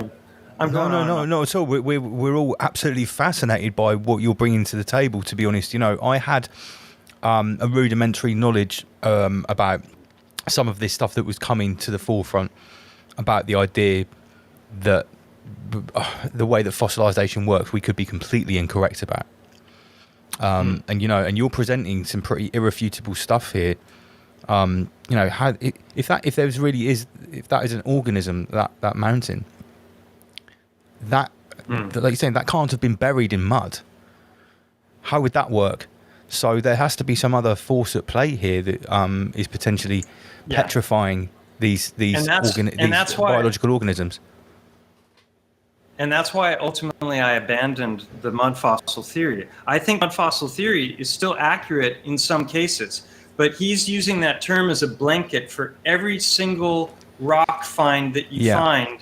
I'm going on. No, at all. We're all absolutely fascinated by what you're bringing to the table. To be honest, I had a rudimentary knowledge about some of this stuff that was coming to the forefront, about the idea that the way that fossilization works, we could be completely incorrect about. And you're presenting some pretty irrefutable stuff here. If that is an organism, that mountain, like you're saying, that can't have been buried in mud. How would that work? So there has to be some other force at play here that is potentially petrifying these biological organisms. And that's why ultimately I abandoned the mud fossil theory. I think mud fossil theory is still accurate in some cases, but he's using that term as a blanket for every single rock find that you find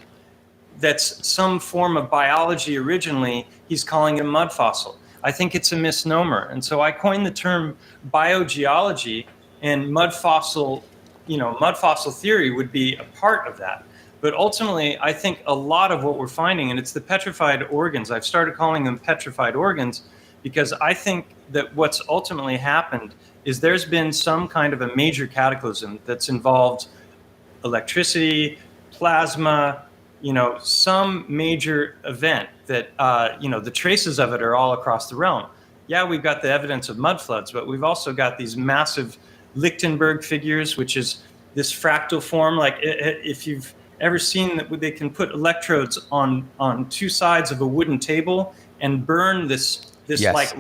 that's some form of biology originally. He's calling it a mud fossil. I think it's a misnomer. And so I coined the term biogeology, and mud fossil theory would be a part of that. But ultimately, I think a lot of what we're finding, and it's the petrified organs, I've started calling them petrified organs, because I think that what's ultimately happened is there's been some kind of a major cataclysm that's involved electricity, plasma, some major event that, the traces of it are all across the realm. yeah, we've got the evidence of mud floods, but we've also got these massive Lichtenberg figures, which is this fractal form. Like if you've ever seen that they can put electrodes on two sides of a wooden table and burn this Yes. like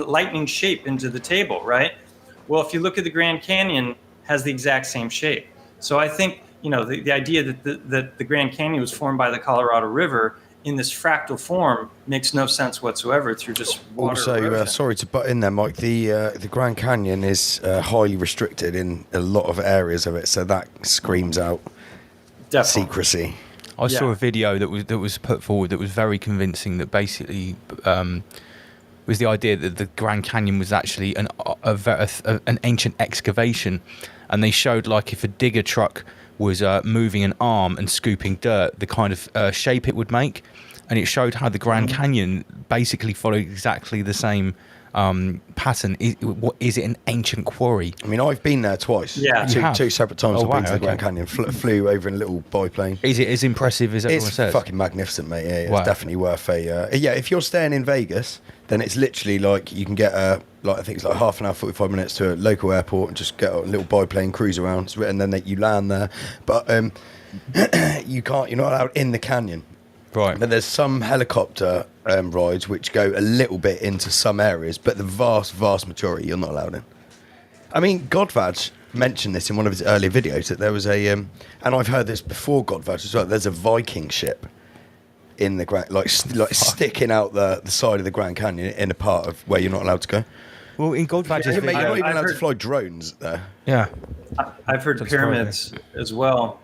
lightning shape into the table, right? Well, if you look at the Grand Canyon, has the exact same shape. So I think, you know, the idea that the Grand Canyon was formed by the Colorado River in this fractal form makes no sense whatsoever through just water Also, erosion. sorry to butt in there, Mike. The Grand Canyon is highly restricted in a lot of areas of it, so that screams out Definitely. secrecy. I saw Yeah. a video that was put forward that was very convincing. That basically was the idea that the Grand Canyon was actually an ancient excavation, and they showed like if a digger truck was moving an arm and scooping dirt, the kind of shape it would make, and it showed how the Grand Canyon basically followed exactly the same pattern. Is it an ancient quarry? I mean, I've been there twice. Yeah. You have? Two separate times Oh, I've been wow, to the Grand okay. Canyon. Flew over in a little biplane. Is it as impressive as everyone It's says? fucking magnificent, mate. Yeah, Wow. it's definitely worth a. Yeah, if you're staying in Vegas, then it's literally like you can get I think it's like half an hour, 45 minutes to a local airport and just get a little biplane, cruise around, and then you land there. But you're not allowed in the canyon. Right. But there's some helicopter rides which go a little bit into some areas, but the vast majority you're not allowed in. I mean, Godvaj mentioned this in one of his earlier videos that there was and I've heard this before Godvaj as well. There's a Viking ship in the Grand, like sticking out the side of the Grand Canyon in a part of where you're not allowed to go. Well, in Godvaj's You're video, not even I've allowed to heard- fly drones there. yeah. I've heard That's pyramids as well.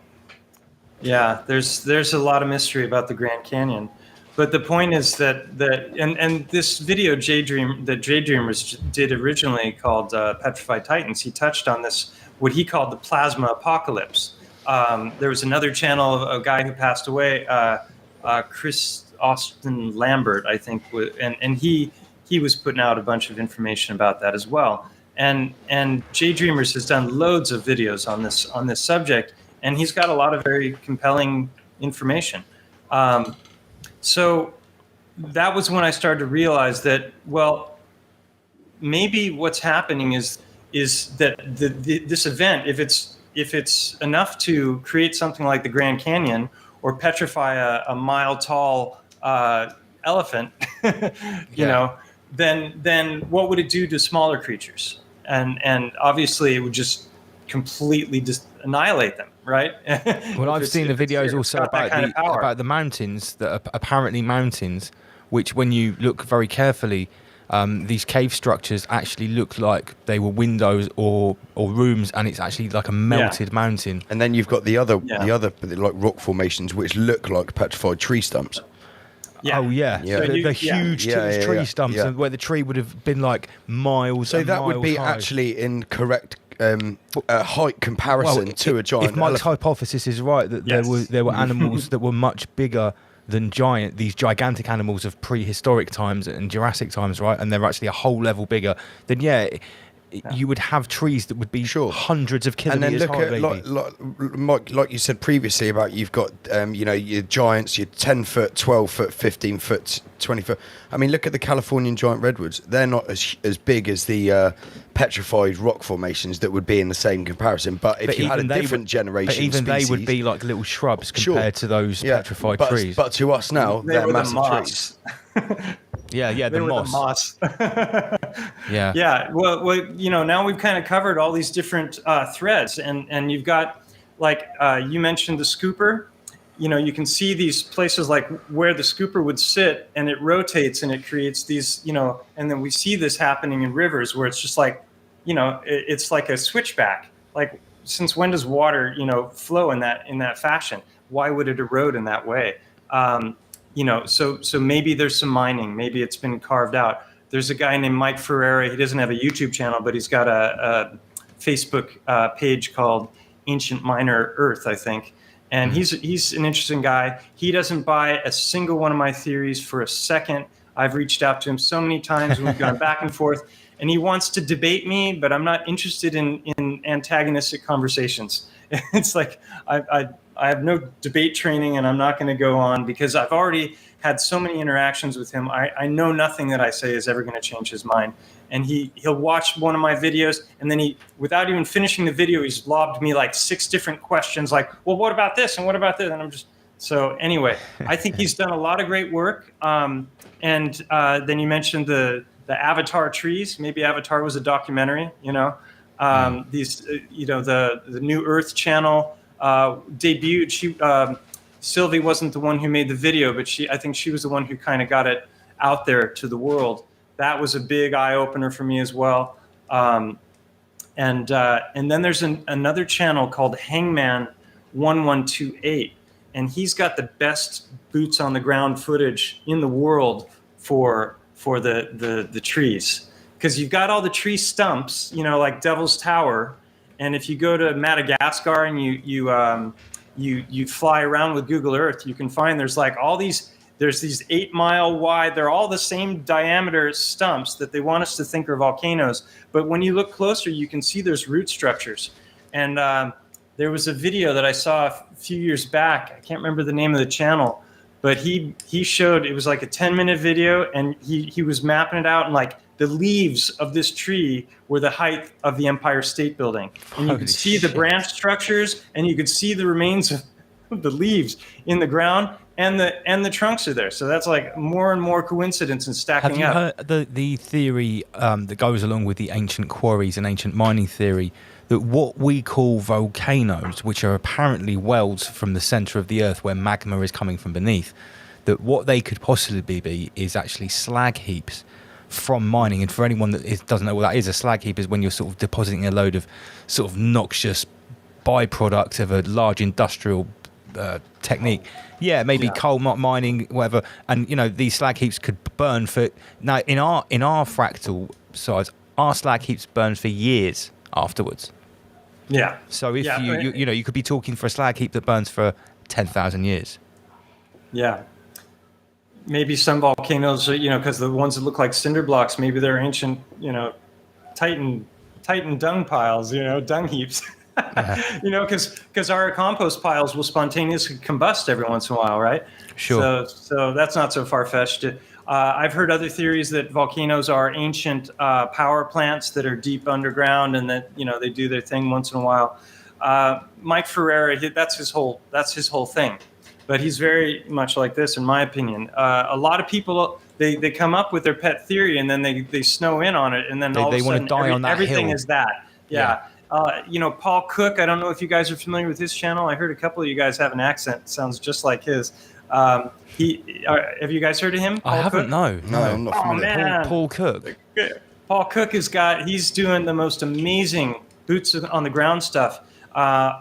Yeah, there's a lot of mystery about the Grand Canyon, but the point is that and this video J-Dreamers did originally called Petrified Titans, he touched on this, what he called the plasma apocalypse. There was another channel, a guy who passed away, Chris Austin Lambert, I think, and he was putting out a bunch of information about that as well. And J-Dreamers has done loads of videos on this subject, and he's got a lot of very compelling information. So that was when I started to realize that, well, maybe what's happening is that this event, if it's enough to create something like the Grand Canyon or petrify a mile tall elephant, you know, then what would it do to smaller creatures? And obviously it would just completely just annihilate them, right? Well, I've seen the videos also got that kind of power. about the mountains that are apparently mountains, which when you look very carefully, these cave structures actually look like they were windows or rooms, and it's actually like a melted mountain. And then you've got the other like rock formations which look like petrified tree stumps. Yeah. Oh yeah, Yeah. The, So the huge Yeah, tree yeah. stumps, Yeah. and where the tree would have been like miles. So and that would be miles high. actually in correct height comparison to a giant If Mike's elephant. hypothesis is right, that Yes. there were animals that were much bigger than these gigantic animals of prehistoric times and Jurassic times, right? And they're actually a whole level bigger. Then you would have trees that would be hundreds of And then kilometers look high, at Mike, like you said previously about you've got your giants, your 10 foot, 12 foot, 15 foot, 20 foot. I mean, look at the Californian giant redwoods. They're not as big as the petrified rock formations that would be in the same comparison. But if you had a different generation, but even species, they would be like little shrubs compared to those petrified trees. But to us now, They they're were the massive moss. trees. yeah, They the were moss. The moss. Yeah. Yeah. Well, now we've kind of covered all these different threads, and you've got, like, you mentioned the scooper. You can see these places like where the scooper would sit, and it rotates and it creates these, and then we see this happening in rivers where it's just like, it's like a switchback. Like, since when does water, flow in that fashion? Why would it erode in that way? So maybe there's some mining. Maybe it's been carved out. There's a guy named Mike Ferreira. He doesn't have a YouTube channel, but he's got a Facebook page called Ancient Miner Earth, I think. And he's an interesting guy. He doesn't buy a single one of my theories for a second. I've reached out to him so many times. We've gone back and forth. And he wants to debate me, but I'm not interested in antagonistic conversations. It's like I I have no debate training, and I'm not going to go on because I've already had so many interactions with him. I know nothing that I say is ever going to change his mind. And he'll watch one of my videos, and then without even finishing the video, he's lobbed me like 6 different questions, like, well, what about this and what about this? And I'm just so anyway. I think he's done a lot of great work. And then you mentioned the Avatar trees. Maybe Avatar was a documentary. These the New Earth channel debuted. Sylvie wasn't the one who made the video, but I think she was the one who kind of got it out there to the world. That was a big eye opener for me as well. And then there's another channel called Hangman 1128, and he's got the best boots on the ground footage in the world for the trees, because you've got all the tree stumps, like Devil's Tower, and if you go to Madagascar and you fly around with Google Earth, you can find there's these 8 mile wide, they're all the same diameter stumps that they want us to think are volcanoes. But when you look closer, you can see there's root structures. And there was a video that I saw a few years back. I can't remember the name of the channel, but he showed, it was like a 10-minute video, and he was mapping it out, and like the leaves of this tree were the height of the Empire State Building. And you could see the branch structures, and you could see the remains of the leaves in the ground, and the trunks are there. So that's like more and more coincidence and stacking up. Have you heard the theory that goes along with the ancient quarries and ancient mining theory, that what we call volcanoes, which are apparently welds from the center of the earth where magma is coming from beneath, that what they could possibly be is actually slag heaps from mining? And for anyone that doesn't know what that is, a slag heap is when you're sort of depositing a load of sort of noxious byproducts of a large industrial technique. Yeah, maybe coal mining, whatever. And these slag heaps could burn for now. In our fractal size, our slag heaps burn for years afterwards. Yeah. So if you could be talking for a slag heap that burns for 10,000 years. Yeah. Maybe some volcanoes, because the ones that look like cinder blocks, maybe they're ancient, Titan dung piles, dung heaps. Because our compost piles will spontaneously combust every once in a while, right? Sure. So that's not so far-fetched. I've heard other theories that volcanoes are ancient power plants that are deep underground, and that they do their thing once in a while. Mike Ferreira, that's his whole thing. But he's very much like this, in my opinion. A lot of people, they come up with their pet theory, and then they snow in on it, and then all of a sudden everything is that. Yeah. Paul Cook, I don't know if you guys are familiar with his channel. I heard a couple of you guys have an accent. Sounds just like his. Have you guys heard of him? I haven't, no. I'm not familiar. Man. Paul Cook. Paul Cook he's doing the most amazing boots on the ground stuff.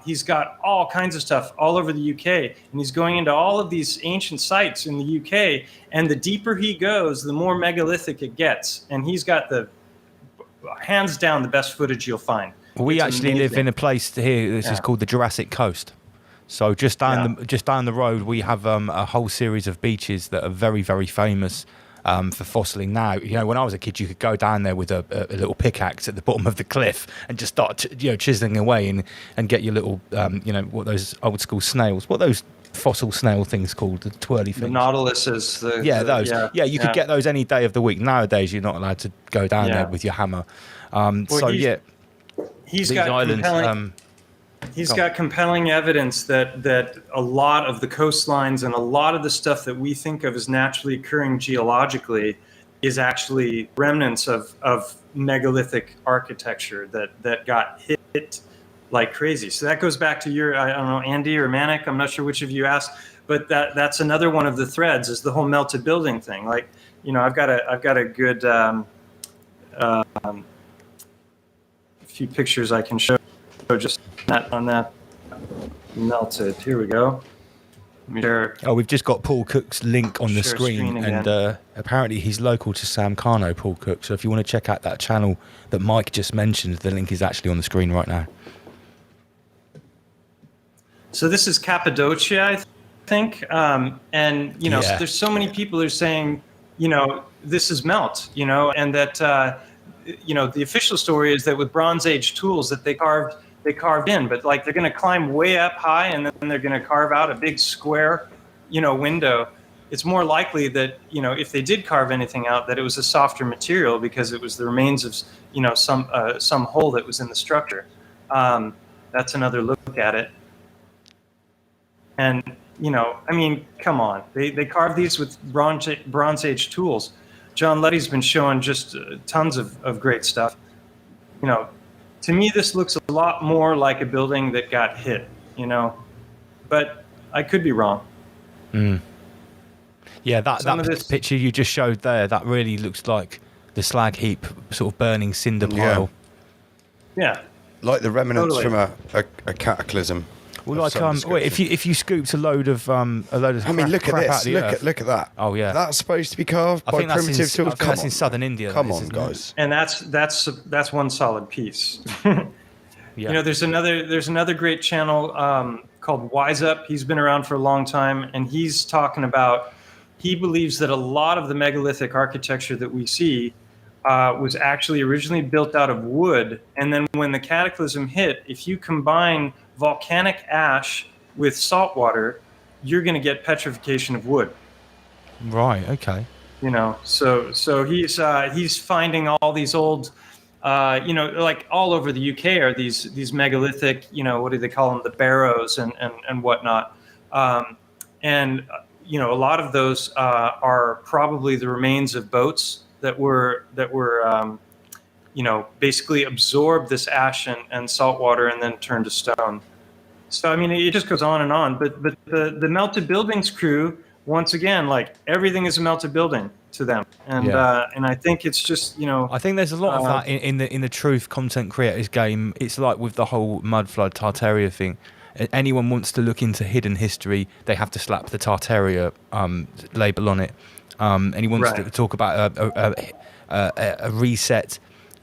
He's got all kinds of stuff all over the UK, and he's going into all of these ancient sites in the UK, and the deeper he goes, the more megalithic it gets. And he's got the hands down the best footage you'll find. We actually live in a place here. This is called the Jurassic Coast. So just down the road, we have a whole series of beaches that are very, very famous for fossiling. Now, when I was a kid, you could go down there with a little pickaxe at the bottom of the cliff and just start, chiseling away and get your little, what those old school snails, what those fossil snail things called, the twirly things. The nautiluses. Those. Yeah, you could get those any day of the week. Nowadays, you're not allowed to go down there with your hammer. He's got compelling evidence that a lot of the coastlines and a lot of the stuff that we think of as naturally occurring geologically is actually remnants of megalithic architecture that got hit like crazy. So that goes back to your, I don't know, Andy or Manic, I'm not sure which of you asked, but that's another one of the threads, is the whole melted building thing. Like, I've got a good few pictures I can show just on that melted. Here we go. We've just got Paul Cook's link on the screen, and apparently he's local to Sam Carno, Paul Cook. So if you want to check out that channel that Mike just mentioned, the link is actually on the screen right now. So this is Cappadocia, I think, and so there's so many people who are saying, this is melt, and that the official story is that with Bronze Age tools that they carved they carved in, but like they're going to climb way up high and then they're going to carve out a big square, window. It's more likely that, if they did carve anything out, that it was a softer material because it was the remains of, some hole that was in the structure. That's another look at it. And, come on. They carved these with Bronze Age tools. John Luddy's been showing just tons of great stuff. To me, this looks a lot more like a building that got hit, but I could be wrong. Mm. Yeah, that picture you just showed there, that really looks like the slag heap sort of burning cinder pile. Yeah. Like the remnants from a cataclysm. Well, like if you scooped a load of I mean, look at this. Look at that. Oh yeah. That's supposed to be carved by primitive tools. That's in southern India. Come on, guys. And that's one solid piece. Yeah. There's another great channel called Wise Up. He's been around for a long time, and he's talking about. He believes that a lot of the megalithic architecture that we see was actually originally built out of wood, and then when the cataclysm hit, if you combine volcanic ash with salt water, you're going to get petrification of wood. Right. Okay. So he's finding all these old, like all over the UK are these megalithic, what do they call them, the barrows and whatnot, and a lot of those are probably the remains of boats that were basically absorbed this ash and salt water and then turned to stone. So, I mean, it just goes on and on. But the melted buildings crew, once again, like everything is a melted building to them. And and I think it's just, I think there's a lot of that in the truth content creators game. It's like with the whole mud flood Tartaria thing. Anyone wants to look into hidden history, they have to slap the Tartaria label on it. And he wants to talk about a reset.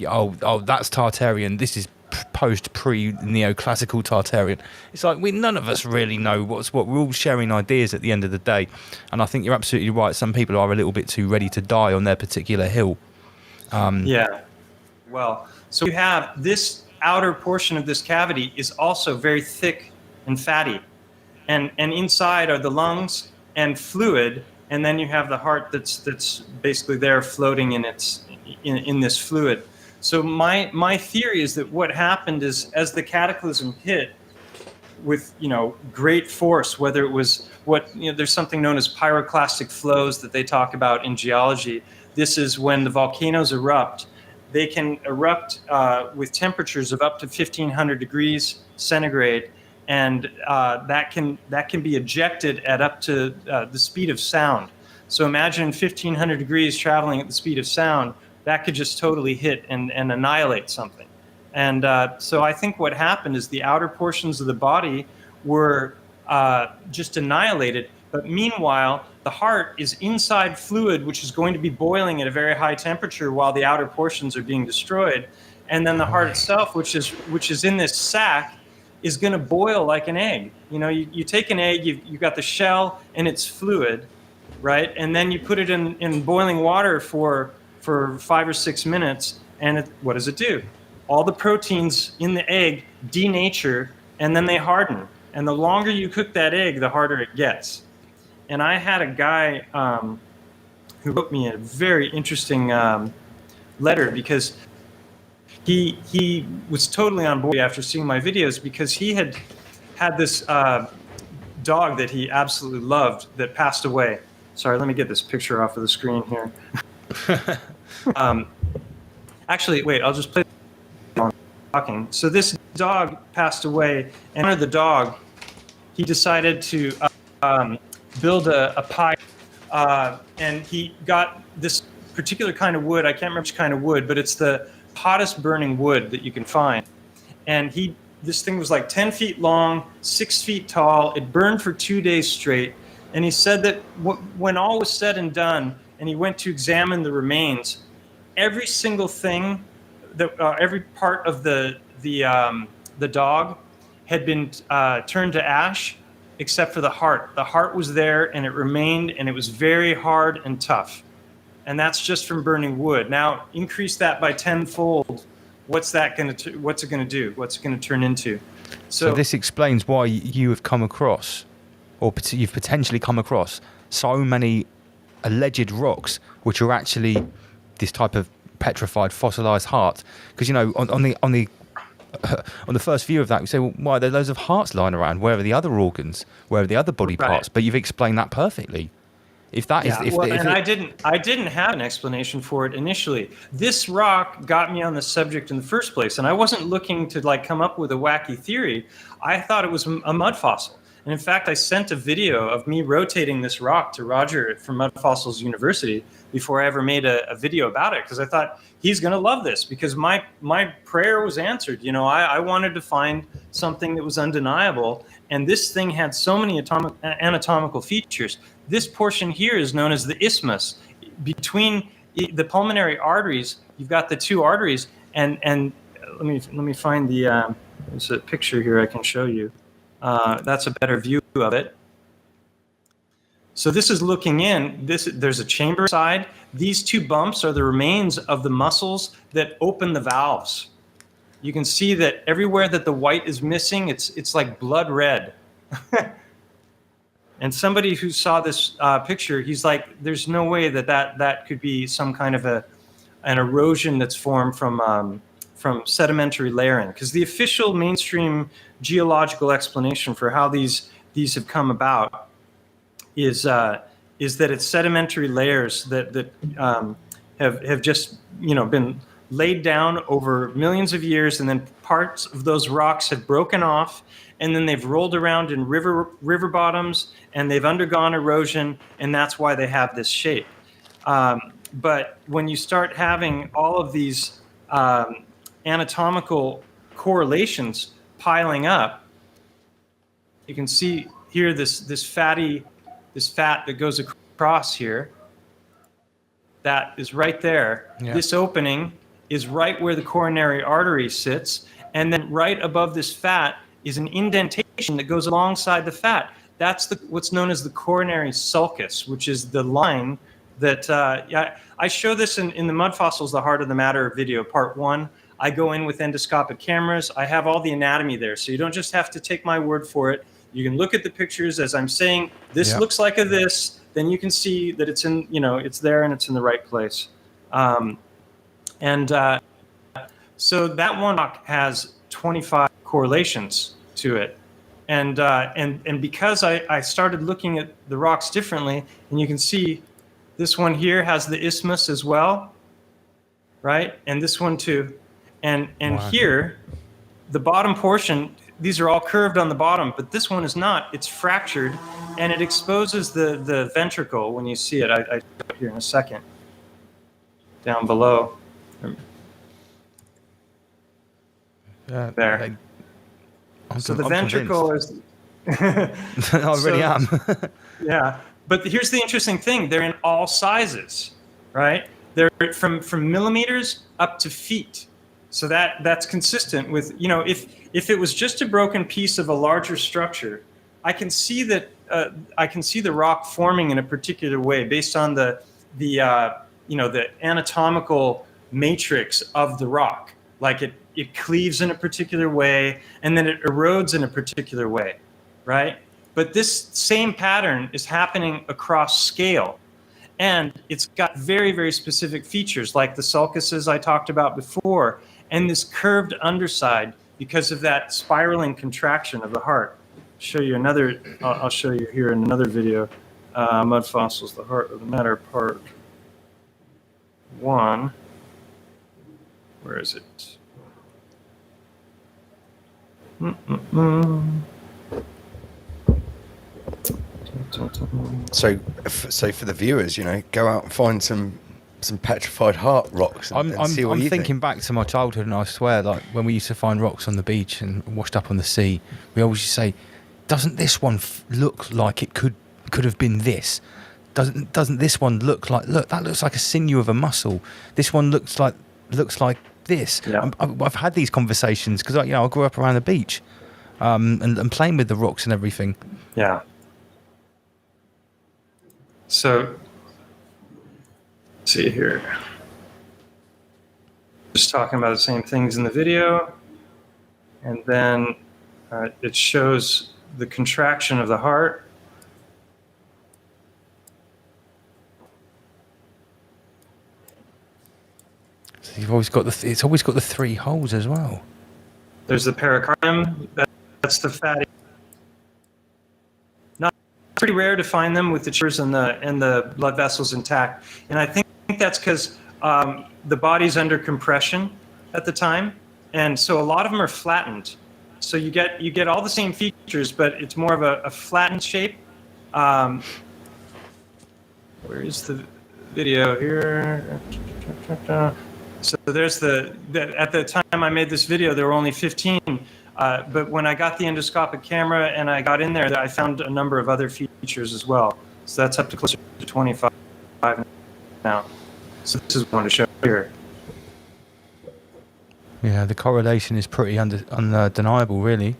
Oh, that's Tartarian. This is pre-neoclassical Tartarian. It's like none of us really know what's what. We're all sharing ideas at the end of the day. And I think you're absolutely right. Some people are a little bit too ready to die on their particular hill. Yeah. Well, so you have this outer portion of this cavity is also very thick and fatty. And inside are the lungs and fluid. And then you have the heart that's basically there floating in this fluid. So my theory is that what happened is as the cataclysm hit with great force, whether it was there's something known as pyroclastic flows that they talk about in geology. This is when the volcanoes erupt. They can erupt with temperatures of up to 1,500 degrees centigrade. And that can be ejected at up to the speed of sound. So imagine 1,500 degrees traveling at the speed of sound. That could just totally hit and annihilate something. And so I think what happened is the outer portions of the body were just annihilated. But meanwhile, the heart is inside fluid, which is going to be boiling at a very high temperature while the outer portions are being destroyed. And then the heart itself, which is in this sac, is going to boil like an egg. You take an egg, you've got the shell and it's fluid, right? And then you put it in boiling water for 5 or 6 minutes, and what does it do? All the proteins in the egg denature, and then they harden. And the longer you cook that egg, the harder it gets. And I had a guy who wrote me a very interesting letter because he was totally on board after seeing my videos because he had this dog that he absolutely loved that passed away. Sorry, let me get this picture off of the screen here. Actually, wait, I'll just play on talking. So this dog passed away, and under the dog, he decided to build a pie, and he got this particular kind of wood. I can't remember which kind of wood, but it's the hottest burning wood that you can find. And this thing was like 10 feet long, 6 feet tall. It burned for 2 days straight. And he said that when all was said and done, and he went to examine the remains, every single thing, every part of the dog had been turned to ash, except for the heart. The heart was there, and it remained, and it was very hard and tough. And that's just from burning wood. Now, increase that by tenfold what's it going to do? What's it going to turn into? So this explains why you have come across, or you've potentially come across, so many alleged rocks which are actually this type of petrified fossilized heart. Because on the first view of that, we say, well, why are there loads of hearts lying around? Where are the other organs? Where are the other body parts? But you've explained that perfectly. I didn't have an explanation for it initially. This rock got me on the subject in the first place, and I wasn't looking to come up with a wacky theory. I thought it was a mud fossil. And in fact, I sent a video of me rotating this rock to Roger from Mud Fossils University before I ever made a video about it, because I thought he's going to love this, because my prayer was answered. I wanted to find something that was undeniable, and this thing had so many anatomical features. This portion here is known as the isthmus. Between the pulmonary arteries, you've got the two arteries, and let me find there's a picture here I can show you. That's a better view of it. So this is looking in. There's a chamber side. These two bumps are the remains of the muscles that open the valves. You can see that everywhere that the white is missing, it's like blood red. And somebody who saw this picture, he's like, there's no way that could be some kind of an erosion that's formed from sedimentary layering. Because the official mainstream geological explanation for how these have come about is that it's sedimentary layers that have just been laid down over millions of years, and then parts of those rocks have broken off, and then they've rolled around in river bottoms, and they've undergone erosion, and that's why they have this shape. But when you start having all of these anatomical correlations piling up, you can see here this fat that goes across here. That is right there. Yeah. This opening is right where the coronary artery sits, and then right above this fat is an indentation that goes alongside the fat. That's what's known as the coronary sulcus, which is the line that I show this in the Mud Fossils, The Heart of the Matter video, part 1. I go in with endoscopic cameras. I have all the anatomy there, so you don't just have to take my word for it. You can look at the pictures as I'm saying, this looks like a this, then you can see that it's in, it's there and it's in the right place. So that one rock has 25 correlations to it. And because I started looking at the rocks differently, and you can see this one here has the isthmus as well, right? And this one too. And wow. Here, the bottom portion, these are all curved on the bottom, but this one is not. It's fractured, and it exposes the ventricle when you see it. I here in a second. Down below. There. So the ventricle is... I already am. Yeah. But here's the interesting thing. They're in all sizes, right? They're from millimeters up to feet. So that's consistent with, if it was just a broken piece of a larger structure, I can see that I can see the rock forming in a particular way based on the anatomical matrix of the rock. Like it cleaves in a particular way, and then it erodes in a particular way, right? But this same pattern is happening across scale, and it's got very, very specific features like the sulcuses I talked about before, and this curved underside because of that spiraling contraction of the heart. I'll show you here in another video, Mud Fossils, The Heart of the Matter, part 1. Where is it? So for the viewers, go out and find some petrified heart rocks and see what you think. I'm thinking back to my childhood, and I swear, like when we used to find rocks on the beach and washed up on the sea, we always used to say, "Doesn't this one look like it could have been this? Doesn't this one look that looks like a sinew of a muscle? This one looks like this." Yeah. I've had these conversations because I grew up around the beach, and playing with the rocks and everything. Yeah. So, let's see here. just talking about the same things in the video. And then it shows the contraction of the heart. So you've always got it's always got the 3 holes as well. There's the pericardium. That's the fatty. Not pretty rare to find them with the chambers and the blood vessels intact. And I think that's because the body's under compression at the time, and so a lot of them are flattened. So you get all the same features, but it's more of a flattened shape. Where is the video here? So there's at the time I made this video, there were only 15. But when I got the endoscopic camera and I got in there, I found a number of other features as well. So that's up to closer to 25 now. So this is what I wanted to show here. Yeah, the correlation is pretty undeniable, really.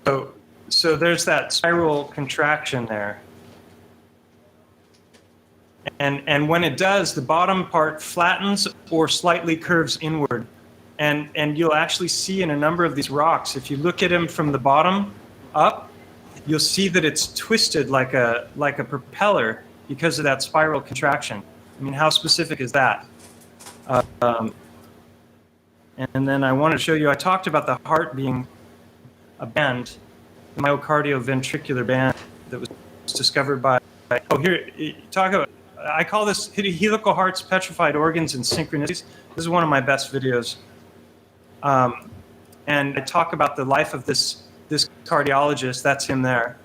So there's that spiral contraction there. And when it does, the bottom part flattens or slightly curves inward. And you'll actually see in a number of these rocks, if you look at them from the bottom up, you'll see that it's twisted like a propeller because of that spiral contraction. I mean, how specific is that? And then I want to show you, I talked about the heart being a band, the myocardio-ventricular band that was discovered by, I call this Helical Hearts, Petrified Organs, and Synchronicities. This is one of my best videos. And I talk about the life of this cardiologist, that's him there,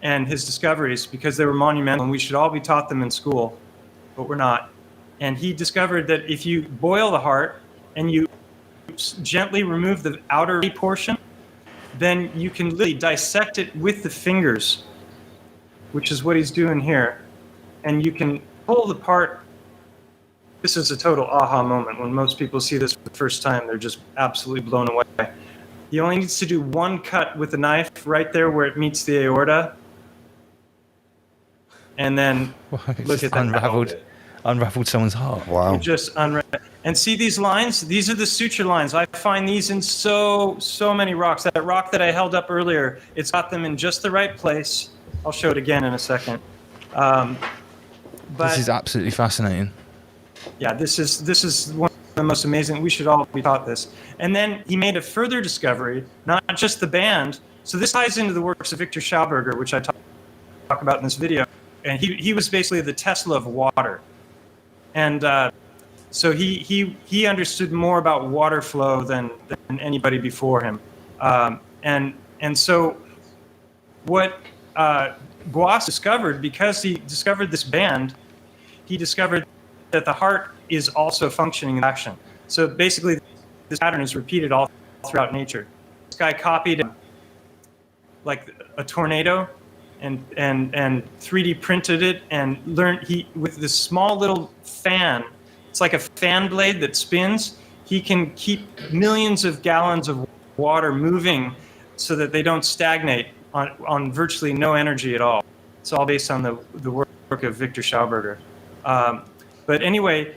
and his discoveries, because they were monumental, and we should all be taught them in school, but we're not. And he discovered that if you boil the heart and you gently remove the outer portion, then you can literally dissect it with the fingers, which is what he's doing here. And you can pull the part. This is a total aha moment. When most people see this for the first time, they're just absolutely blown away. He only needs to do one cut with the knife right there where it meets the aorta. And then look at that. Unraveled someone's heart. Wow. Just and see these lines? These are the suture lines. I find these in so many rocks. That rock that I held up earlier, it's got them in just the right place. I'll show it again in a second. But This is absolutely fascinating. yeah, this is one of the most amazing. We should all be taught this. And then he made a further discovery, not just the band. So this ties into the works of Victor Schauberger, which I talk about in this video. And he was basically the Tesla of water. And so he understood more about water flow than anybody before him. And so what Gauss discovered, because he discovered this band, he discovered that the heart is also functioning in action. So basically, this pattern is repeated all throughout nature. This guy copied like a tornado and 3D printed it and learned with this small little fan. It's like a fan blade that spins. He can keep millions of gallons of water moving so that they don't stagnate on virtually no energy at all. It's all based on the work of Victor Schauberger. But anyway,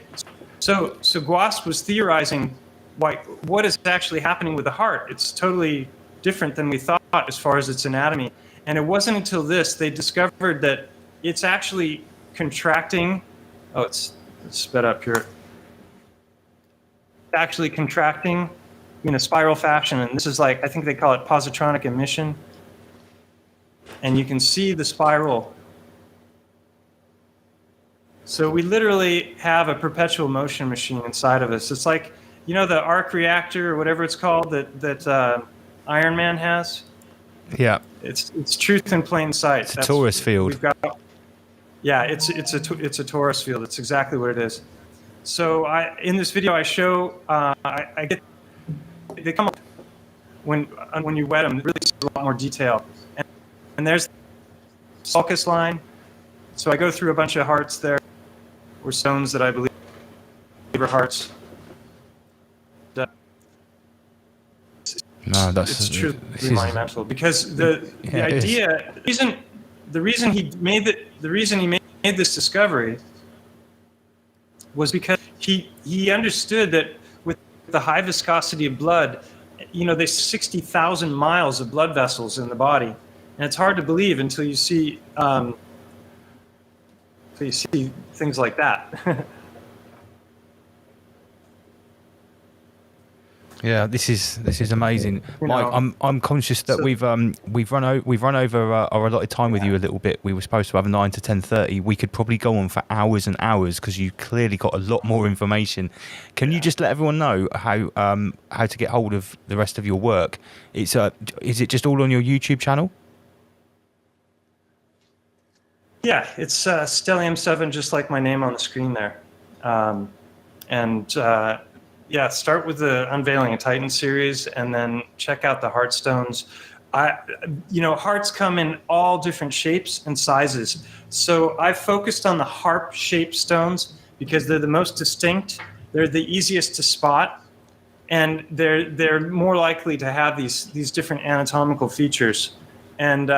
so Gauss was theorizing what is actually happening with the heart. It's totally different than we thought as far as its anatomy. And it wasn't until they discovered that it's actually contracting. Oh, it's sped up here. Actually contracting in a spiral fashion. And this is like, I think they call it positronic emission. And you can see the spiral. So we literally have a perpetual motion machine inside of us. It's like, the arc reactor or whatever it's called that Iron Man has. Yeah. It's truth in plain sight. It's a torus field. It's a torus field. It's exactly what it is. So in this video I show they come up when you wet them, really a lot more detail. And there's the sulcus line. So I go through a bunch of hearts there, or stones that I believe are hearts. No, it's truly monumental because the idea, the reason he made this discovery was because he understood that with the high viscosity of blood, there's 60,000 miles of blood vessels in the body, and it's hard to believe until you see things like that. Yeah, this is amazing, Mike. I'm conscious that we've run over our allotted time with you a little bit. We were supposed to have 9 to 10:30. We could probably go on for hours and hours because you clearly got a lot more information. Can you just let everyone know how to get hold of the rest of your work? Is it just all on your YouTube channel? Yeah, it's Stellium7, just like my name on the screen there, Yeah, start with the Unveiling a Titan series, and then check out the Heartstones. Hearts come in all different shapes and sizes. So I focused on the harp-shaped stones because they're the most distinct. They're the easiest to spot, and they're more likely to have these different anatomical features. And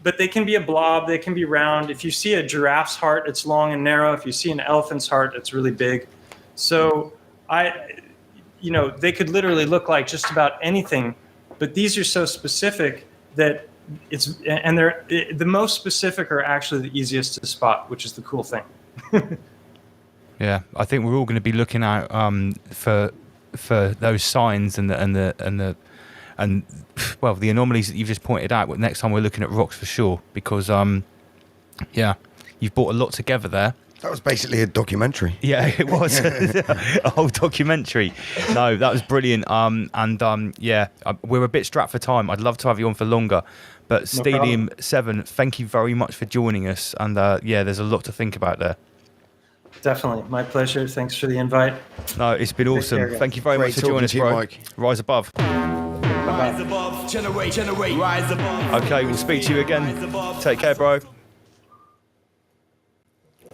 but they can be a blob, they can be round. If you see a giraffe's heart, it's long and narrow. If you see an elephant's heart, it's really big. So they could literally look like just about anything, but these are so specific that they're the most specific are actually the easiest to spot, which is the cool thing. Yeah, I think we're all going to be looking out for those signs and the anomalies that you've just pointed out. Next time we're looking at rocks for sure, because you've brought a lot together there. That was basically a documentary. Yeah, it was a whole documentary. No, that was brilliant. We're a bit strapped for time. I'd love to have you on for longer, but Stellium7, thank you very much for joining us. And there's a lot to think about there. Definitely, my pleasure. Thanks for the invite. No, it's been awesome. Thank you very much for joining us, bro. Mike. Rise above. Rise above, generate, rise above. Okay, we'll speak to you again. Take care, bro.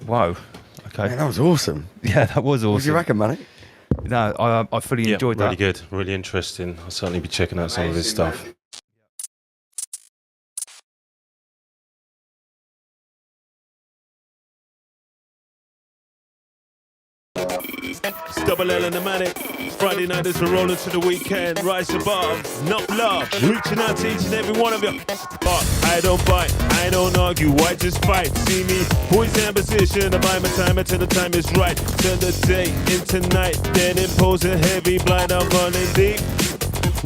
Wow. Okay. Man, that was awesome. Yeah, that was awesome. What do you reckon, Manny? No, I fully enjoyed that. Really good, really interesting. I'll certainly be checking out some of his stuff. Double L and the Manic. Friday night as we're rolling to the weekend. Rise above, enough love. Reaching out to each and every one of you. But I don't bite, I don't argue, I just fight. See me, poison and position. I buy my time until the time is right. Turn the day into night, then impose a heavy blind. I'm running deep,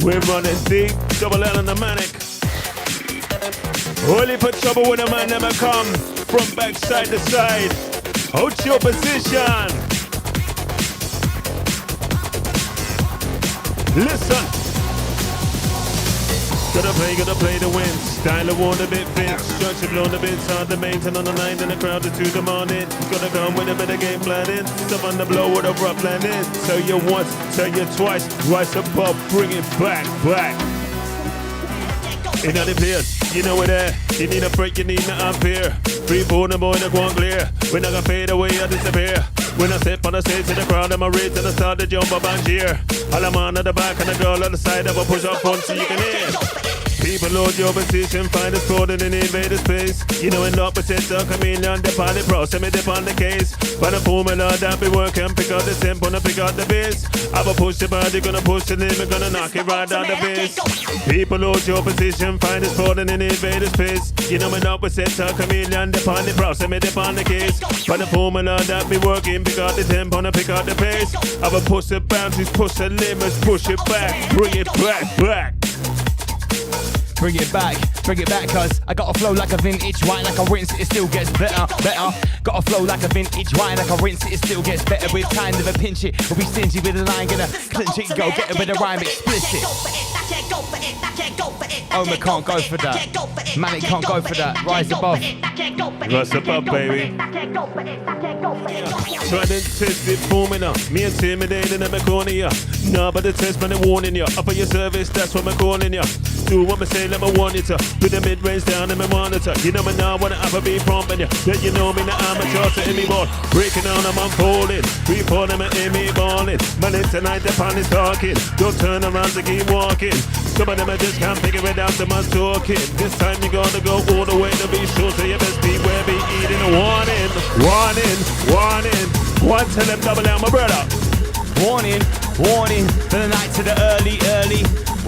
we're running deep. Double L and the Manic. Only put trouble when a man never come. From back side to side. Hold your position. Listen. Gotta play to win. Style of one a bit fit. Structure blown a bit hard to maintain on the line. And the crowd are too demanding. Gotta come with a bit of game planning. Step on the blow with a rough landing. Tell you once, tell you twice. Rise above, bring it back. In other players, you know we're there. You need a break, you need an appear. Free phone and boy, the one clear. When I got fade away, I disappear. When I step on the stage to the crowd, I'm a raise and I start to jump up and cheer. All I'm on at the back and the girl on the side of a push up front so you can hear. People load your position, find a spot in an invader space. You know, in opposite the chameleon, dip on the pro, semi dip on the case. But the formula that be working, pick out the tempo and pick out the bass. I will push the body, gonna push the limit, gonna knock it right down the base. People load your position, find a spot in an invader space. You know, in opposite the chameleon, dip on the pro, semi dip on the case. But the formula that be working, pick out the tempo and pick out the pace. I will push the boundaries, push the limits, push it back, bring it back. Bring it back, cause I got a flow like a vintage wine, like I rinse it still gets better. Got a flow like a vintage wine, like I rinse it still gets better. With kind of a pinch it, we'll be stingy with a line, gonna clinch it, go get it with a rhyme explicit. Oh, man can't go for that. Manic can't go for that. Rise above. Rise above, baby. Try to test it for me now. Me intimidating in my corner, yeah. Nah, but the test, man, I'm warning you. Up on your service, that's what I'm calling you. Do what I say, let me want it to. Put the mid-range down in my monitor. You know me now, wanna have a beat pumping you. Then you know me now, I'm a charter in me board. Breaking down, I'm unfolding. We falling, I'm in me balling. Man, tonight the pan is talking. Don't turn around to keep walking. Some of them I just can't figure it out, them I'm talking. This time you gotta go all the way to be sure, so you best beware, be eating. Warning, warning, warning. One tell them double down, my brother. Warning, warning, for the night to the early.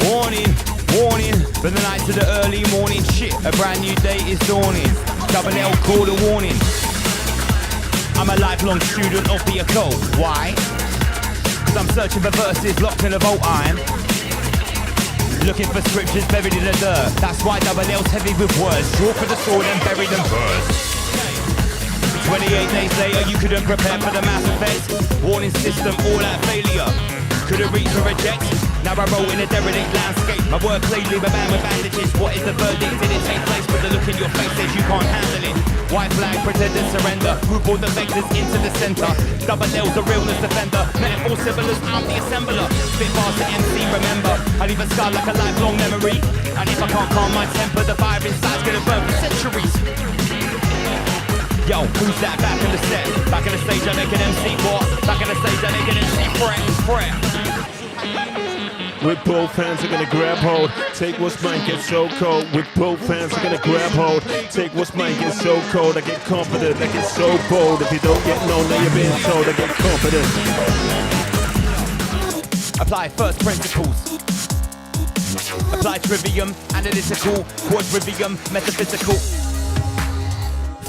Warning, warning, for the night to the early morning. Shit, a brand new day is dawning. Double L, call a warning. I'm a lifelong student of the occult. Why? Cause I'm searching for verses locked in a vault. I'm looking for scriptures buried in the dirt. That's why Double L's heavy with words. Draw for the sword and bury them first. 28 days later, you couldn't prepare for the mass effect. Warning system, all out failure. Couldn't reach or reject. Now I roll in a derelict landscape. My work clearly, my band with bandages. What is the verdict? Did it take place? But the look in your face says you can't handle it. White flag, pretend and surrender. Group all the vectors into the center. Double L's a realness defender. Metaphor symbolers, I'm the assembler. Spit fast to MC, remember. I leave a scar like a lifelong memory. And if I can't calm my temper, the fire inside's gonna burn for centuries. Yo, who's that back in the set? Back in the stage, I make an MC what? Back in the stage, I make an MC fret. With both hands, are gonna grab hold. Take what's mine, get so cold. With both hands, are gonna grab hold. Take what's mine, get so cold. I get confident, I get so bold. If you don't get known, now you're being told. I get confident. Apply first principles. Apply trivium, analytical, quadrivium, metaphysical.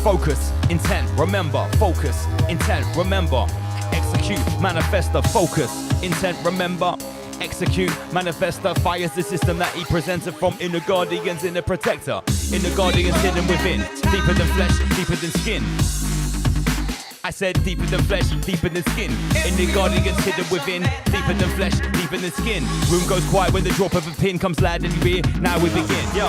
Focus, intent, remember. Focus, intent, remember. Execute, manifesta, focus, intent, remember. Execute, manifesta, fires the system that he presented from inner guardians, inner protector. Inner guardians hidden within, deeper than flesh, deeper than skin. I said deeper than flesh, deeper than skin. Inner guardians hidden within, deeper than flesh, deeper than skin. Room goes quiet when the drop of a pin comes loud in your ear. Now we begin. Yo,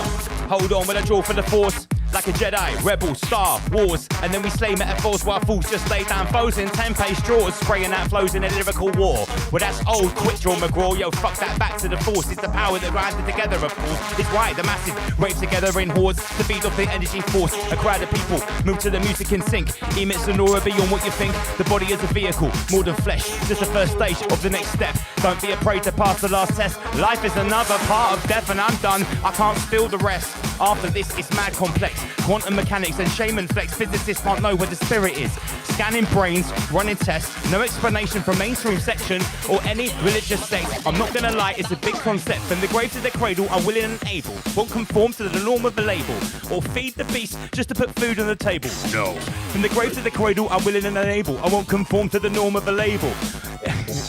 hold on when I draw for the force. Like a Jedi, rebel, Star Wars. And then we slay metaphors while fools just lay down foes in 10-page drawers, spraying out flows in a lyrical war. Well, that's old, quick draw McGraw. Yo, fuck that, back to the force. It's the power that grinds it together, of course. It's why the masses rave together in hordes to feed off the energy force. A crowd of people move to the music in sync. Emit sonora beyond what you think. The body is a vehicle, more than flesh. Just the first stage of the next step. Don't be afraid to pass the last test. Life is another part of death and I'm done. I can't spill the rest. After this, it's mad complex. Quantum mechanics and shaman flex. Physicists can't know where the spirit is. Scanning brains, running tests. No explanation from mainstream section or any religious sect. I'm not gonna lie, it's a big concept. From the grave to the cradle, I'm willing and able. Won't conform to the norm of the label. Or feed the beast just to put food on the table. No. From the grave to the cradle, I'm willing and able. I won't conform to the norm of the label.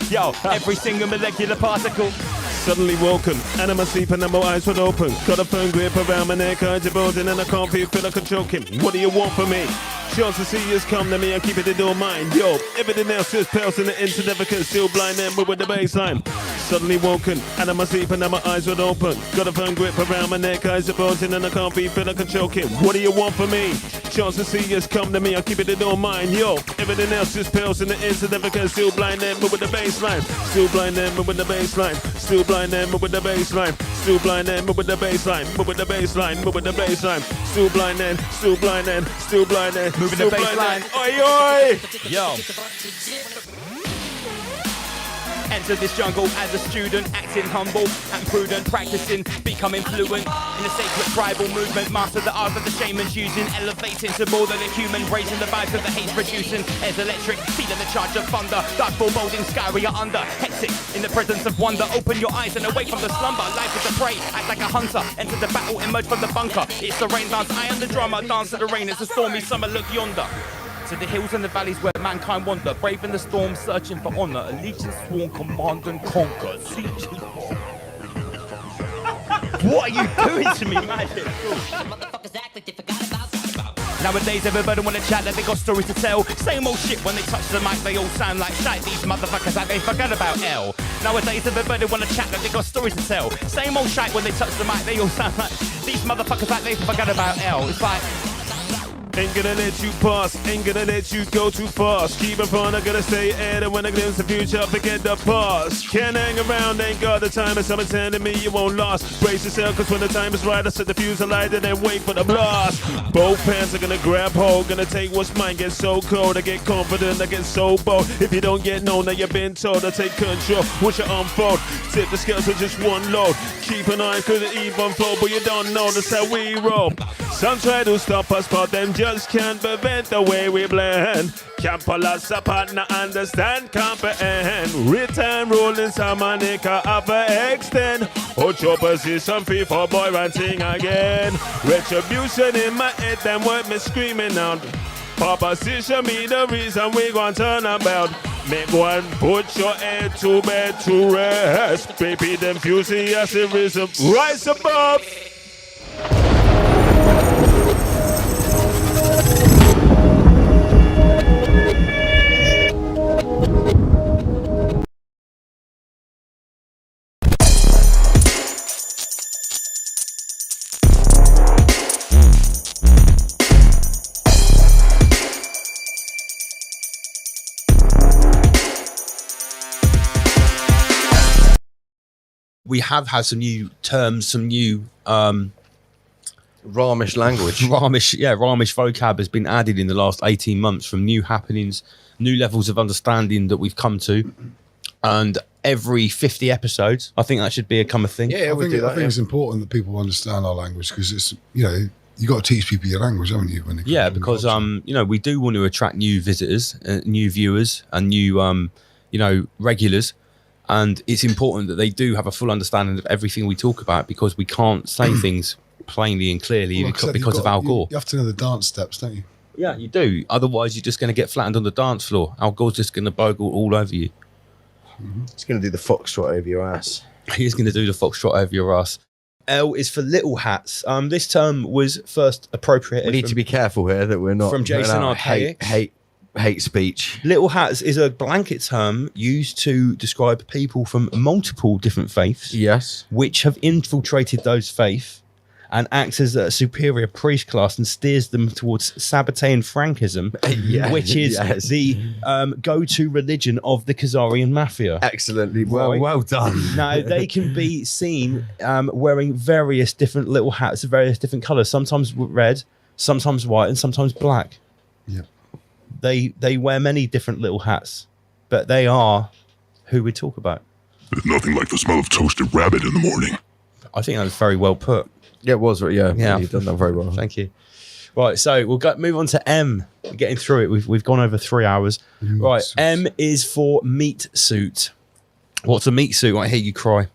Yo, every single molecular particle. Suddenly woken, and I'm asleep and my eyes wide open. Got a firm grip around my neck, eyes are bulging and I can't feel like I'm choking. What do you want from me? Chance to see us come to me, I keep it in your mind. Yo, everything else just pales in the insignificant, still blind and with the baseline. Suddenly woken, and I'm asleep and my eyes wide open. Got a firm grip around my neck, eyes are bulging and I can't feel like I'm choking. What do you want from me? Chance to see us come to me, I keep it in your mind. Yo, everything else just pales in the insignificant, still blind and with the baseline. Still blind and with the baseline. Still blind and with the baseline. Still blind and with the baseline. With the baseline. With the baseline. Still blind and still blind and still blind and moving the baseline. Oi oi! Yo. Enter this jungle as a student, acting humble and prudent, practicing, becoming fluent in the sacred tribal movement. Master the art of the shamans using, elevating to more than a human, raising the vibes of the hate producing. Airs electric, feeling the charge of thunder. Dark foreboding sky we are under. Hectic in the presence of wonder. Open your eyes and away from the slumber. Life is a prey, act like a hunter. Enter the battle, emerge from the bunker. It's the rain dance, I am the drummer. Dance to the rain, it's a stormy summer, look yonder. To the hills and the valleys where mankind wander, braving the storm, searching for honor. Allegiance sworn, command and conquer. What are you doing to me, magic? Nowadays everybody wanna chat like they got stories to tell. Same old shit when they touch the mic, they all sound like shite. These motherfuckers like they forgot about L. Nowadays everybody wanna chat like they got stories to tell. Same old shite when they touch the mic, they all sound like these motherfuckers like they forgot about L. It's like Ain't gonna let you pass, ain't gonna let you go too fast. Keep in front, I gotta stay ahead, and when I glimpse the future, forget the past. Can't hang around, ain't got the time, and someone telling me you won't last. Brace yourself, cause when the time is right, I set the fuse alight and then wait for the blast. Both hands are gonna grab hold, gonna take what's mine, get so cold. I get confident, I get so bold. If you don't get known, now you've been told. I take control, watch it unfold. Tip the scales with just one load. Keep an eye, could it even flow, but you don't know, that's how we roll. Some try to stop us, but them just can't prevent the way we blend. Can't pull us apart, not understand, comprehend. Return rolling some manica upper extend. Hold your position, free for boy ranting again. Retribution in my head, them what me screaming out. Proposition me the reason we gon' turn about. Make one put your head to bed to rest. Baby, them enthusiasm rise above. We have had some new terms, some new Ramish language. Ramish vocab has been added in the last 18 months from new happenings, new levels of understanding that we've come to. And every 50 episodes, I think that should become a thing. I think it's important that people understand our language, because it's, you got to teach people your language, haven't you? Because we do want to attract new visitors, new viewers, and new regulars. And it's important that they do have a full understanding of everything we talk about, because we can't say things plainly and clearly because of Al Gore. You have to know the dance steps, don't you? Yeah, you do. Otherwise, you're just going to get flattened on the dance floor. Al Gore's just going to bogle all over you. He's going to do the foxtrot over your ass. He's going to do the foxtrot over your ass. L is for little hats. This term was first appropriated. We need to be careful here that we're not from Jason Archaic. Hate speech. Little hats is a blanket term used to describe people from multiple different faiths. Yes. Which have infiltrated those faiths and acts as a superior priest class and steers them towards Sabbatean Frankism, which is the go-to religion of the Khazarian mafia. Excellently. Well done. Now, they can be seen wearing various different little hats of various different colours, sometimes red, sometimes white, and sometimes black. Yeah. They wear many different little hats, but they are who we talk about. There's nothing like the smell of toasted rabbit in the morning. I think that was very well put. Yeah, it was. Yeah. You've done that very well. Thank you. Right, so we'll move on to M. We're getting through it. We've gone over 3 hours. Right, M is for meat suit. What's a meat suit? I hear you cry.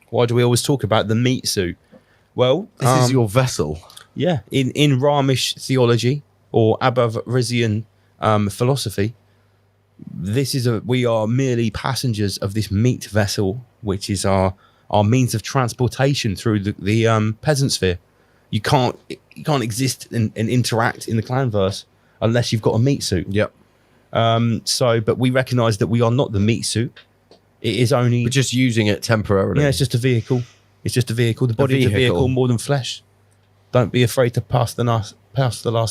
Why do we always talk about the meat suit? Well, this is your vessel. Yeah, in Ramish theology or Abhavrizian philosophy, we are merely passengers of this meat vessel, which is our means of transportation through the peasant sphere. You can't exist and interact in the clanverse unless you've got a meat suit. Yep. But we recognise that we are not the meat suit. It is only... We're just using it temporarily. Yeah, it's just a vehicle. It's just a vehicle. The body is a vehicle more than flesh. Don't be afraid to pass the last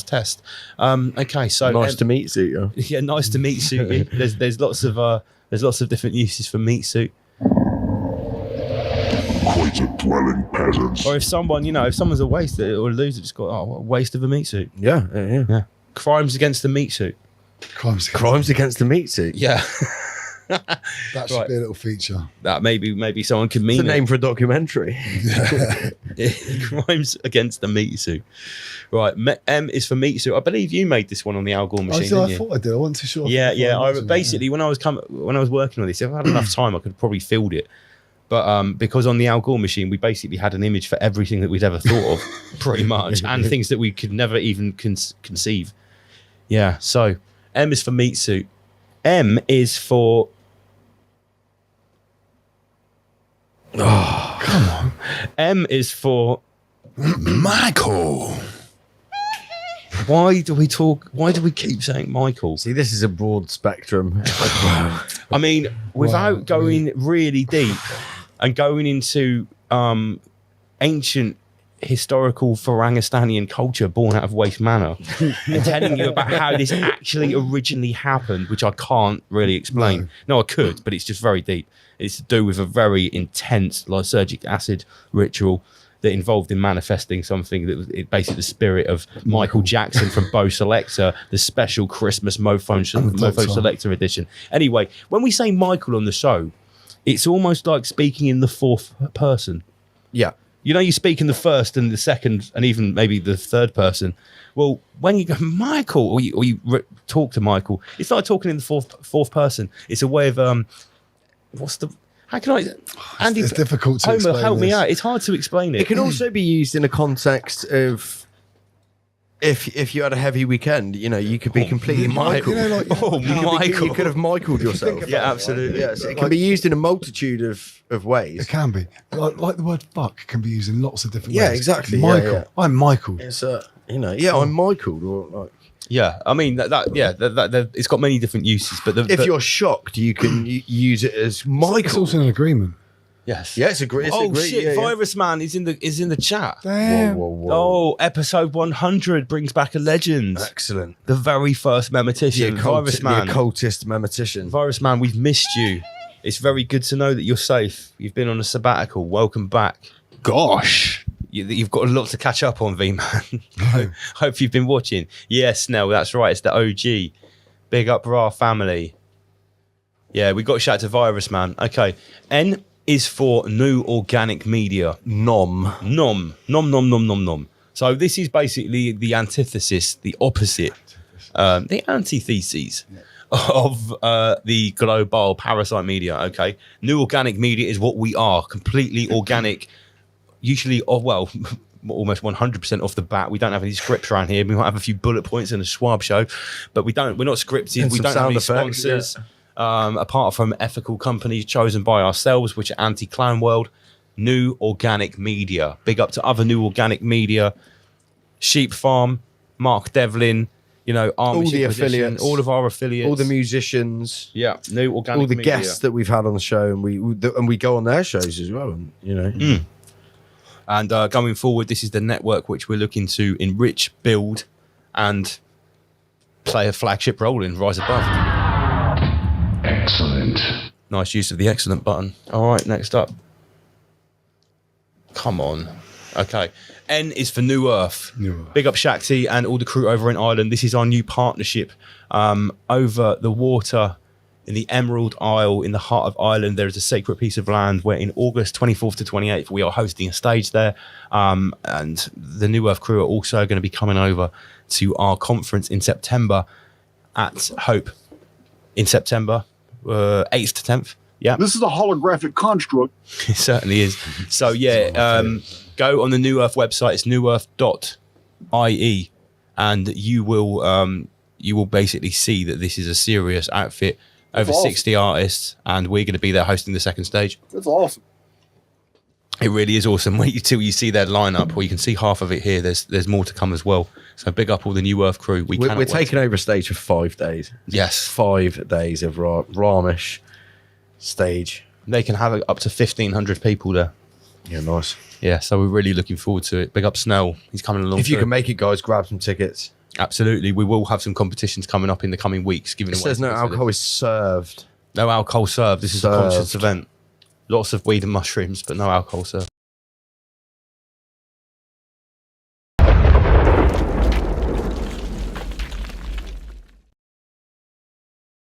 test. Okay, so nice to meet you. Yeah, nice to meet you. There's lots of different uses for meat suit. Quite a dwelling, peasants. Or if someone's a waste or a loser, just got what a waste of a meat suit. Yeah. Crimes against the meat suit. Crimes against the meat suit. Yeah. That should be a little feature. That maybe someone could mean it's a name for a documentary. Crimes against the meat suit. Right, M is for meat suit. I believe you made this one on the Al Gore machine. I thought I did. I wasn't too sure. Yeah. When I was working on this, if I had enough time, I could probably field it. But because on the Al Gore machine, we basically had an image for everything that we'd ever thought of, pretty much, and things that we could never even conceive. Yeah. So M is for meat suit. M is for... Oh, come on. M is for Michael. Why do we keep saying Michael? See, this is a broad spectrum. I mean, without going really deep and going into ancient historical Farangistanian culture born out of Waste Manor and telling you about how this actually originally happened, which I can't really explain. No, I could, but it's just very deep. It's to do with a very intense lysergic acid ritual that involved in manifesting something that was basically the spirit of Michael Jackson from Bo Selector, the special Christmas Mofo Selector edition. Anyway, when we say Michael on the show, it's almost like speaking in the fourth person. Yeah. You know, you speak in the first and the second and even maybe the third person. Well, when you go Michael or you talk to Michael, it's like talking in the fourth person. It's a way of how can I? Andy, it's difficult to Homer, explain help me this. out. It's hard to explain it. It can also be used in a context of if you had a heavy weekend, you know, you could be completely Michael. You know, like, You could have Michaeled yourself. Yeah, absolutely. Yes, it can be used in a multitude of ways. It can be. Like the word fuck can be used in lots of different ways. Yeah, exactly. Michael. Yeah. I'm Michael. It's I'm Michaeled. Or like, Yeah, I mean that it's got many different uses. But if you're shocked, you can use it as Michael. It's also an agreement. Yes. Yeah, it's agree. Oh shit! Virus Man is in the chat. Damn. Whoa. Oh, episode 100 brings back a legend. Excellent. The very first memetician, Virus Man. The occultist memetician. Virus Man, we've missed you. It's very good to know that you're safe. You've been on a sabbatical. Welcome back. Gosh. You've got a lot to catch up on, V-Man. Hope you've been watching. Yes, Nell, that's right. It's the OG. Big up Ra family. Yeah, we got a shout to Virus Man. Okay. N is for new organic media. Nom. So this is basically the antithesis, the opposite, the antitheses of the global parasite media. Okay. New organic media is what we are. Completely organic. Usually, almost 100% off the bat. We don't have any scripts around here. We might have a few bullet points in a swab show, but we're not scripted. And we don't have any sponsors, apart from ethical companies chosen by ourselves, which are Anti-Clown World. New organic media. Big up to other new organic media. Sheep Farm, Mark Devlin, all the affiliates, all of our affiliates, all the musicians, new organic, all the media. guests that we've had on the show, and we go on their shows as well. And And going forward, this is the network which we're looking to enrich, build, and play a flagship role in. Rise above. Excellent. Nice use of the excellent button. All right, next up. Come on. Okay. N is for New Earth. Big up Shakti and all the crew over in Ireland. This is our new partnership over the water in the Emerald Isle in the heart of Ireland. There is a sacred piece of land where in August 24th to 28th we are hosting a stage there, and the New Earth crew are also going to be coming over to our conference in September at Hope in September 8th to 10th. Yeah, this is a holographic construct. It certainly is. So yeah, go on the New Earth website. It's newearth.ie, and you will basically see that this is a serious outfit. Over 60 artists, and we're going to be there hosting the second stage. That's awesome. It really is awesome. Wait till you see their lineup, or you can see half of it here. There's more to come as well. So big up all the New Earth crew. We're taking over a stage for 5 days. Yes, 5 days of Ramesh stage. They can have up to 1,500 people there. Yeah, nice. Yeah, so we're really looking forward to it. Big up Snell. He's coming along. If you can make it, guys, grab some tickets. Absolutely. We will have some competitions coming up in the coming weeks. It says no alcohol is served. No alcohol served. This is a conscious event. Lots of weed and mushrooms, but no alcohol served.